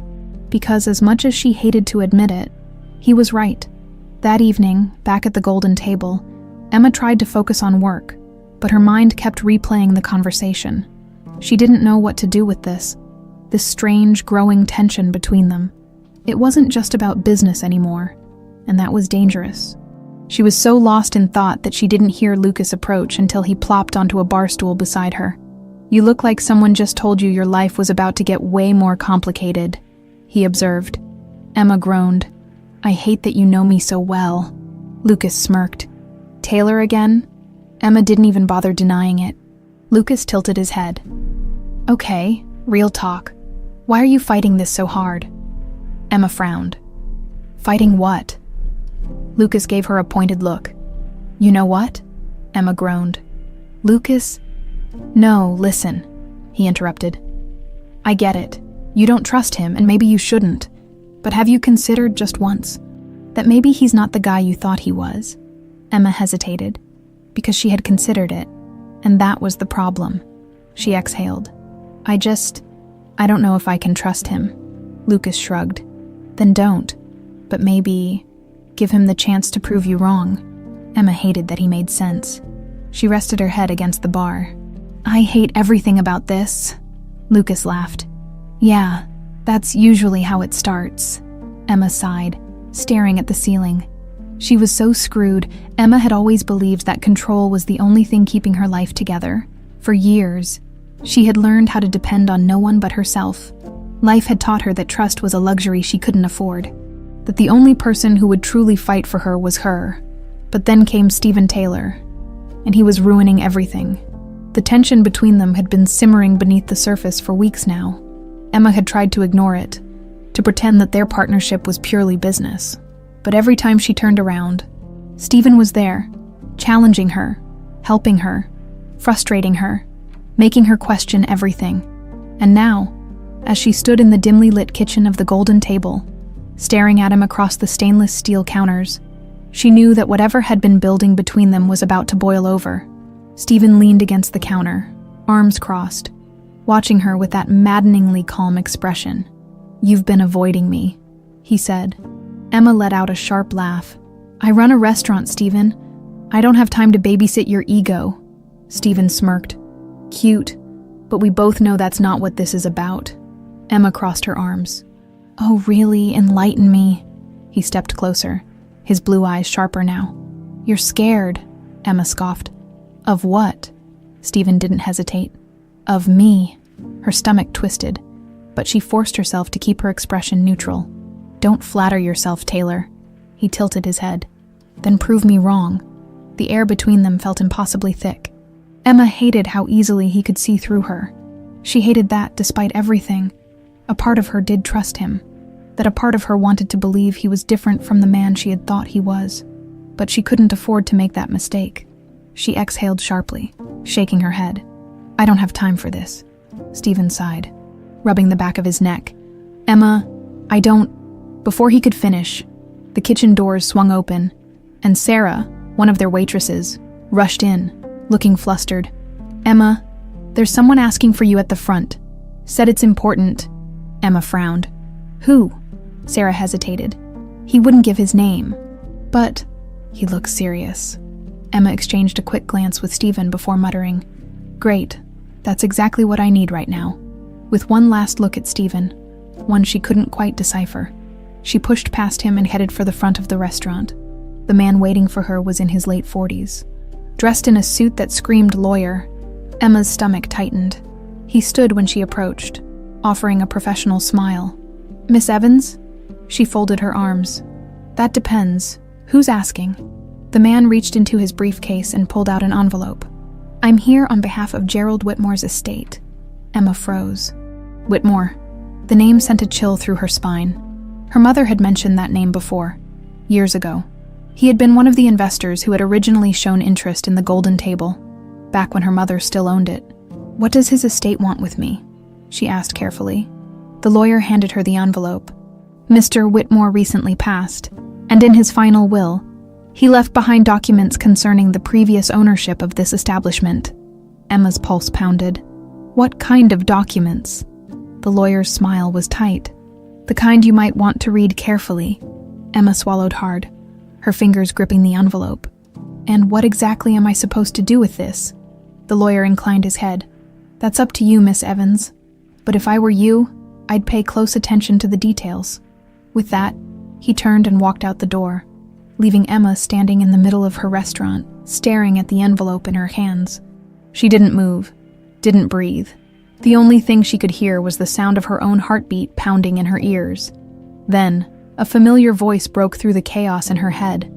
because as much as she hated to admit it, he was right. That evening, back at the golden table, Emma tried to focus on work, but her mind kept replaying the conversation. She didn't know what to do with this strange, growing tension between them. It wasn't just about business anymore, and that was dangerous. She was so lost in thought that she didn't hear Lucas approach until he plopped onto a bar stool beside her. "You look like someone just told you your life was about to get way more complicated," he observed. Emma groaned. "I hate that you know me so well." Lucas smirked. "Taylor again?" Emma didn't even bother denying it. Lucas tilted his head. "Okay, real talk. Why are you fighting this so hard?" Emma frowned. "Fighting what?" Lucas gave her a pointed look. "You know what?" Emma groaned. "Lucas?" "No, listen," he interrupted. "I get it. You don't trust him, and maybe you shouldn't. But have you considered just once that maybe he's not the guy you thought he was?" Emma hesitated, because she had considered it, and that was the problem. She exhaled. I don't know if I can trust him." Lucas shrugged. "Then don't. But maybe give him the chance to prove you wrong." Emma hated that he made sense. She rested her head against the bar. I hate everything about this. Lucas laughed. Yeah, that's usually how it starts. Emma sighed, staring at the ceiling. She was so screwed. Emma had always believed that control was the only thing keeping her life together. For years, she had learned how to depend on no one but herself. Life had taught her that trust was a luxury she couldn't afford, that the only person who would truly fight for her was her. But then came Stephen Taylor, and he was ruining everything. The tension between them had been simmering beneath the surface for weeks now. Emma had tried to ignore it, to pretend that their partnership was purely business. But every time she turned around, Stephen was there, challenging her, helping her, frustrating her, making her question everything. And now, as she stood in the dimly lit kitchen of the Golden Table, staring at him across the stainless steel counters, she knew that whatever had been building between them was about to boil over. Stephen leaned against the counter, arms crossed, watching her with that maddeningly calm expression. "You've been avoiding me," he said. Emma let out a sharp laugh. "I run a restaurant, Stephen. I don't have time to babysit your ego." Stephen smirked. "Cute, but we both know that's not what this is about." Emma crossed her arms. "Oh, really? Enlighten me." He stepped closer, his blue eyes sharper now. "You're scared," Emma scoffed. "Of what?" Stephen didn't hesitate. "Of me." Her stomach twisted, but she forced herself to keep her expression neutral. "Don't flatter yourself, Taylor." He tilted his head. "Then prove me wrong." The air between them felt impossibly thick. Emma hated how easily he could see through her. She hated that, despite everything, a part of her did trust him, that a part of her wanted to believe he was different from the man she had thought he was. But she couldn't afford to make that mistake. She exhaled sharply, shaking her head. "I don't have time for this." Stephen sighed, rubbing the back of his neck. "Emma, I don't..." Before he could finish, the kitchen doors swung open, and Sarah, one of their waitresses, rushed in, looking flustered. "Emma, there's someone asking for you at the front. Said it's important." Emma frowned. "Who?" Sarah hesitated. "He wouldn't give his name." "But..." He looked serious. Emma exchanged a quick glance with Stephen before muttering, "Great, that's exactly what I need right now." With one last look at Stephen, one she couldn't quite decipher, she pushed past him and headed for the front of the restaurant. The man waiting for her was in his late 40s. Dressed in a suit that screamed lawyer, Emma's stomach tightened. He stood when she approached, offering a professional smile. "Miss Evans?" She folded her arms. "That depends. Who's asking?" The man reached into his briefcase and pulled out an envelope. "I'm here on behalf of Gerald Whitmore's estate." Emma froze. Whitmore. The name sent a chill through her spine. Her mother had mentioned that name before, years ago. He had been one of the investors who had originally shown interest in the Golden Table, back when her mother still owned it. "What does his estate want with me?" she asked carefully. The lawyer handed her the envelope. Mr. Whitmore recently passed, and in his final will, he left behind documents concerning the previous ownership of this establishment. Emma's pulse pounded. "What kind of documents?" The lawyer's smile was tight. "The kind you might want to read carefully." Emma swallowed hard, her fingers gripping the envelope. "And what exactly am I supposed to do with this?" The lawyer inclined his head. "That's up to you, Miss Evans. But if I were you, I'd pay close attention to the details." With that, he turned and walked out the door, leaving Emma standing in the middle of her restaurant, staring at the envelope in her hands. She didn't move, didn't breathe. The only thing she could hear was the sound of her own heartbeat pounding in her ears. Then, a familiar voice broke through the chaos in her head.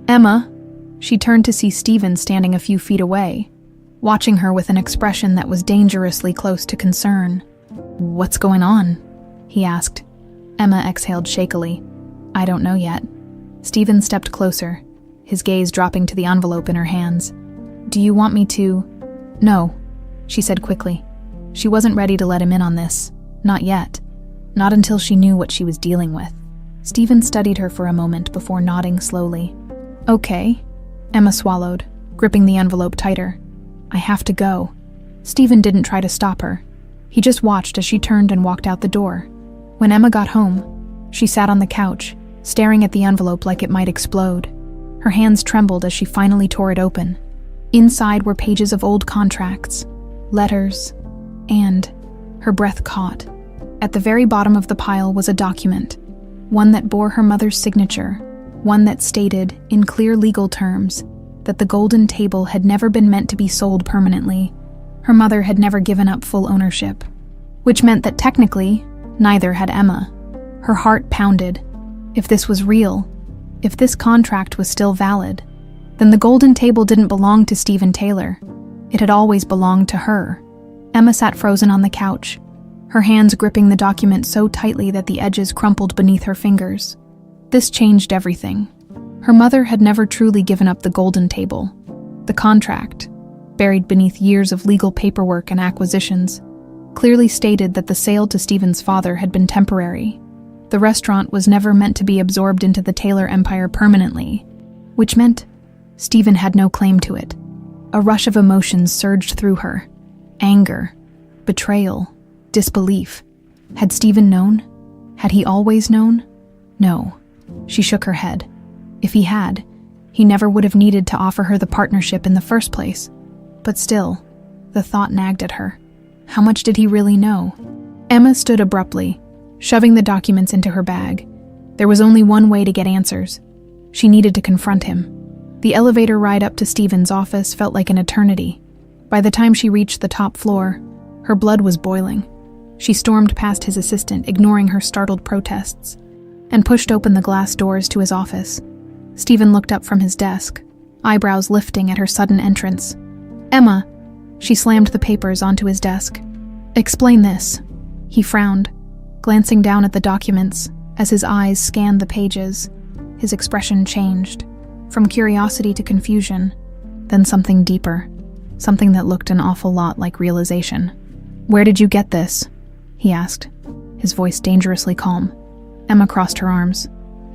"Emma!" She turned to see Stephen standing a few feet away, watching her with an expression that was dangerously close to concern. "What's going on?" he asked. Emma exhaled shakily. "I don't know yet." Stephen stepped closer, his gaze dropping to the envelope in her hands. "Do you want me to..." "No," she said quickly. She wasn't ready to let him in on this. Not yet. Not until she knew what she was dealing with. Stephen studied her for a moment before nodding slowly. "Okay." Emma swallowed, gripping the envelope tighter. "I have to go." Stephen didn't try to stop her. He just watched as she turned and walked out the door. When Emma got home, she sat on the couch, staring at the envelope like it might explode. Her hands trembled as she finally tore it open. Inside were pages of old contracts, letters, and her breath caught. At the very bottom of the pile was a document, one that bore her mother's signature, one that stated, in clear legal terms, that the golden table had never been meant to be sold permanently. Her mother had never given up full ownership, which meant that technically, neither had Emma. Her heart pounded. If this was real, if this contract was still valid, then the golden table didn't belong to Stephen Taylor. It had always belonged to her. Emma sat frozen on the couch, her hands gripping the document so tightly that the edges crumpled beneath her fingers. This changed everything. Her mother had never truly given up the golden table. The contract, buried beneath years of legal paperwork and acquisitions, clearly stated that the sale to Stephen's father had been temporary. The restaurant was never meant to be absorbed into the Taylor empire permanently, which meant Stephen had no claim to it. A rush of emotions surged through her. Anger, betrayal, disbelief. Had Stephen known? Had he always known? No. She shook her head. If he had, he never would have needed to offer her the partnership in the first place. But still, the thought nagged at her. How much did he really know? Emma stood abruptly, shoving the documents into her bag. There was only one way to get answers. She needed to confront him. The elevator ride up to Stephen's office felt like an eternity. By the time she reached the top floor, her blood was boiling. She stormed past his assistant, ignoring her startled protests, and pushed open the glass doors to his office. Stephen looked up from his desk, eyebrows lifting at her sudden entrance. Emma, she slammed the papers onto his desk. Explain this. He frowned, glancing down at the documents. As his eyes scanned the pages, his expression changed, from curiosity to confusion, then something deeper, something that looked an awful lot like realization. Where did you get this? He asked, his voice dangerously calm. Emma crossed her arms.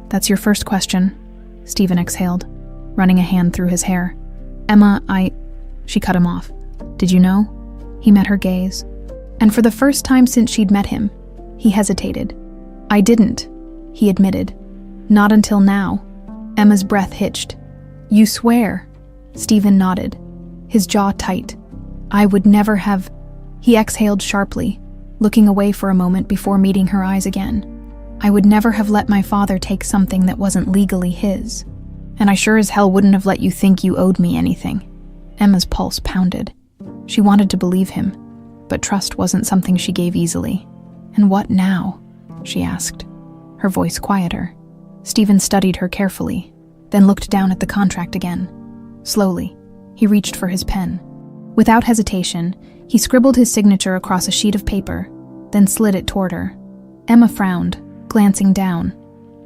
That's your first question, Stephen exhaled, running a hand through his hair. Emma, She cut him off. Did you know? He met her gaze. And for the first time since she'd met him, he hesitated. I didn't, he admitted. Not until now. Emma's breath hitched. You swear? Stephen nodded, his jaw tight. I would never have... He exhaled sharply, looking away for a moment before meeting her eyes again. I would never have let my father take something that wasn't legally his. And I sure as hell wouldn't have let you think you owed me anything. Emma's pulse pounded. She wanted to believe him, but trust wasn't something she gave easily. And what now? She asked, her voice quieter. Stephen studied her carefully, then looked down at the contract again. Slowly, he reached for his pen. Without hesitation, he scribbled his signature across a sheet of paper, then slid it toward her. Emma frowned, glancing down.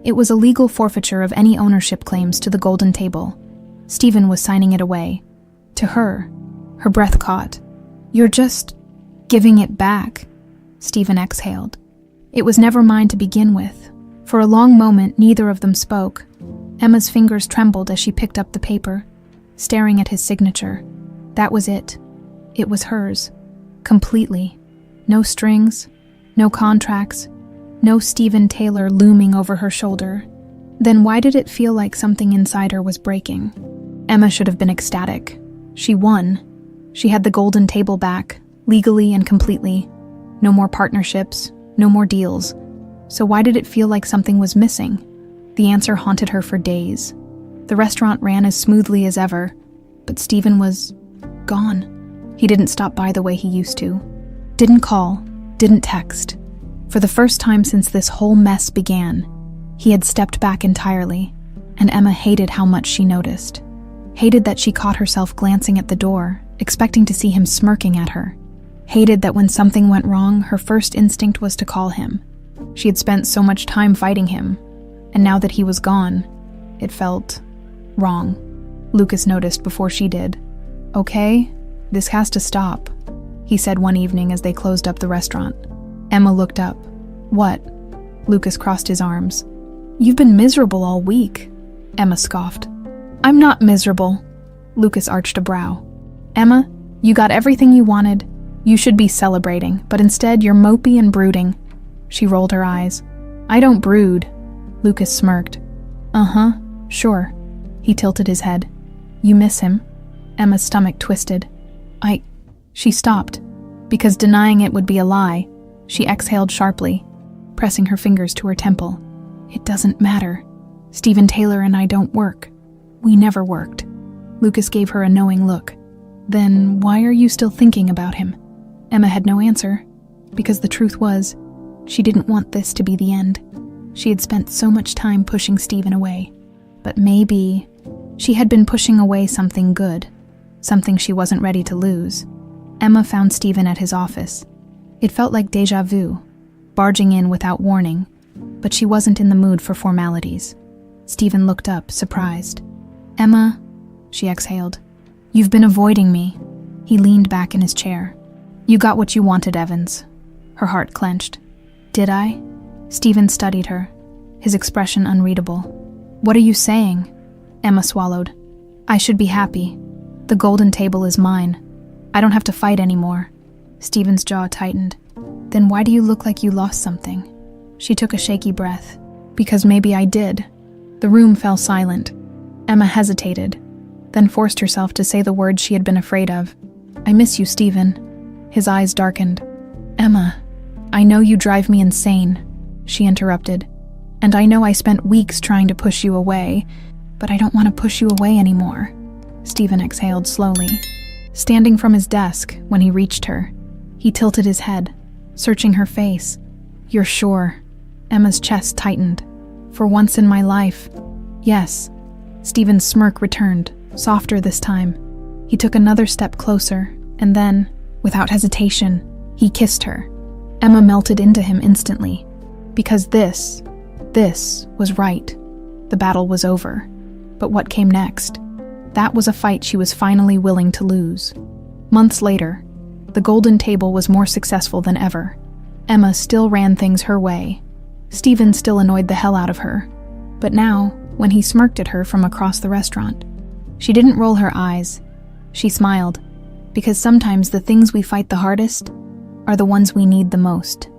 It was a legal forfeiture of any ownership claims to the golden table. Stephen was signing it away. To her breath caught. You're just giving it back, Stephen exhaled. It was never mine to begin with. For a long moment, neither of them spoke. Emma's fingers trembled as she picked up the paper, staring at his signature. That was it. It was hers. Completely. No strings, no contracts, no Stephen Taylor looming over her shoulder. Then why did it feel like something inside her was breaking? Emma should have been ecstatic. She won. She had the golden table back, legally and completely. No more partnerships, no more deals. So why did it feel like something was missing? The answer haunted her for days. The restaurant ran as smoothly as ever, but Stephen was gone. He didn't stop by the way he used to. Didn't call, didn't text. For the first time since this whole mess began, he had stepped back entirely, and Emma hated how much she noticed. Hated that she caught herself glancing at the door, expecting to see him smirking at her. Hated that when something went wrong, her first instinct was to call him. She had spent so much time fighting him, and now that he was gone, it felt wrong. Lucas noticed before she did. Okay, this has to stop, he said one evening as they closed up the restaurant. Emma looked up. What? Lucas crossed his arms. You've been miserable all week, Emma scoffed. I'm not miserable. Lucas arched a brow. Emma, you got everything you wanted. You should be celebrating, but instead you're mopey and brooding. She rolled her eyes. I don't brood. Lucas smirked. Uh-huh, sure. He tilted his head. You miss him? Emma's stomach twisted. She stopped, because denying it would be a lie. She exhaled sharply, pressing her fingers to her temple. It doesn't matter. Stephen Taylor and I don't work. We never worked. Lucas gave her a knowing look. Then why are you still thinking about him? Emma had no answer, because the truth was, she didn't want this to be the end. She had spent so much time pushing Stephen away. But maybe she had been pushing away something good, something she wasn't ready to lose. Emma found Stephen at his office. It felt like déjà vu, barging in without warning, but she wasn't in the mood for formalities. Stephen looked up, surprised. Emma, she exhaled. You've been avoiding me. He leaned back in his chair. You got what you wanted, Evans. Her heart clenched. Did I? Stephen studied her, his expression unreadable. What are you saying? Emma swallowed. I should be happy. The golden table is mine. I don't have to fight anymore. Stephen's jaw tightened. Then why do you look like you lost something? She took a shaky breath. Because maybe I did. The room fell silent. Emma hesitated, then forced herself to say the words she had been afraid of. I miss you, Stephen. His eyes darkened. Emma, I know you drive me insane, she interrupted. And I know I spent weeks trying to push you away, but I don't want to push you away anymore. Stephen exhaled slowly. Standing from his desk, when he reached her, he tilted his head, searching her face. You're sure? Emma's chest tightened. For once in my life. Yes. Stephen's smirk returned, softer this time. He took another step closer, and then, without hesitation, he kissed her. Emma melted into him instantly. Because this was right. The battle was over. But what came next? That was a fight she was finally willing to lose. Months later, the golden table was more successful than ever. Emma still ran things her way. Stephen still annoyed the hell out of her. But now, when he smirked at her from across the restaurant, she didn't roll her eyes. She smiled, because sometimes the things we fight the hardest are the ones we need the most.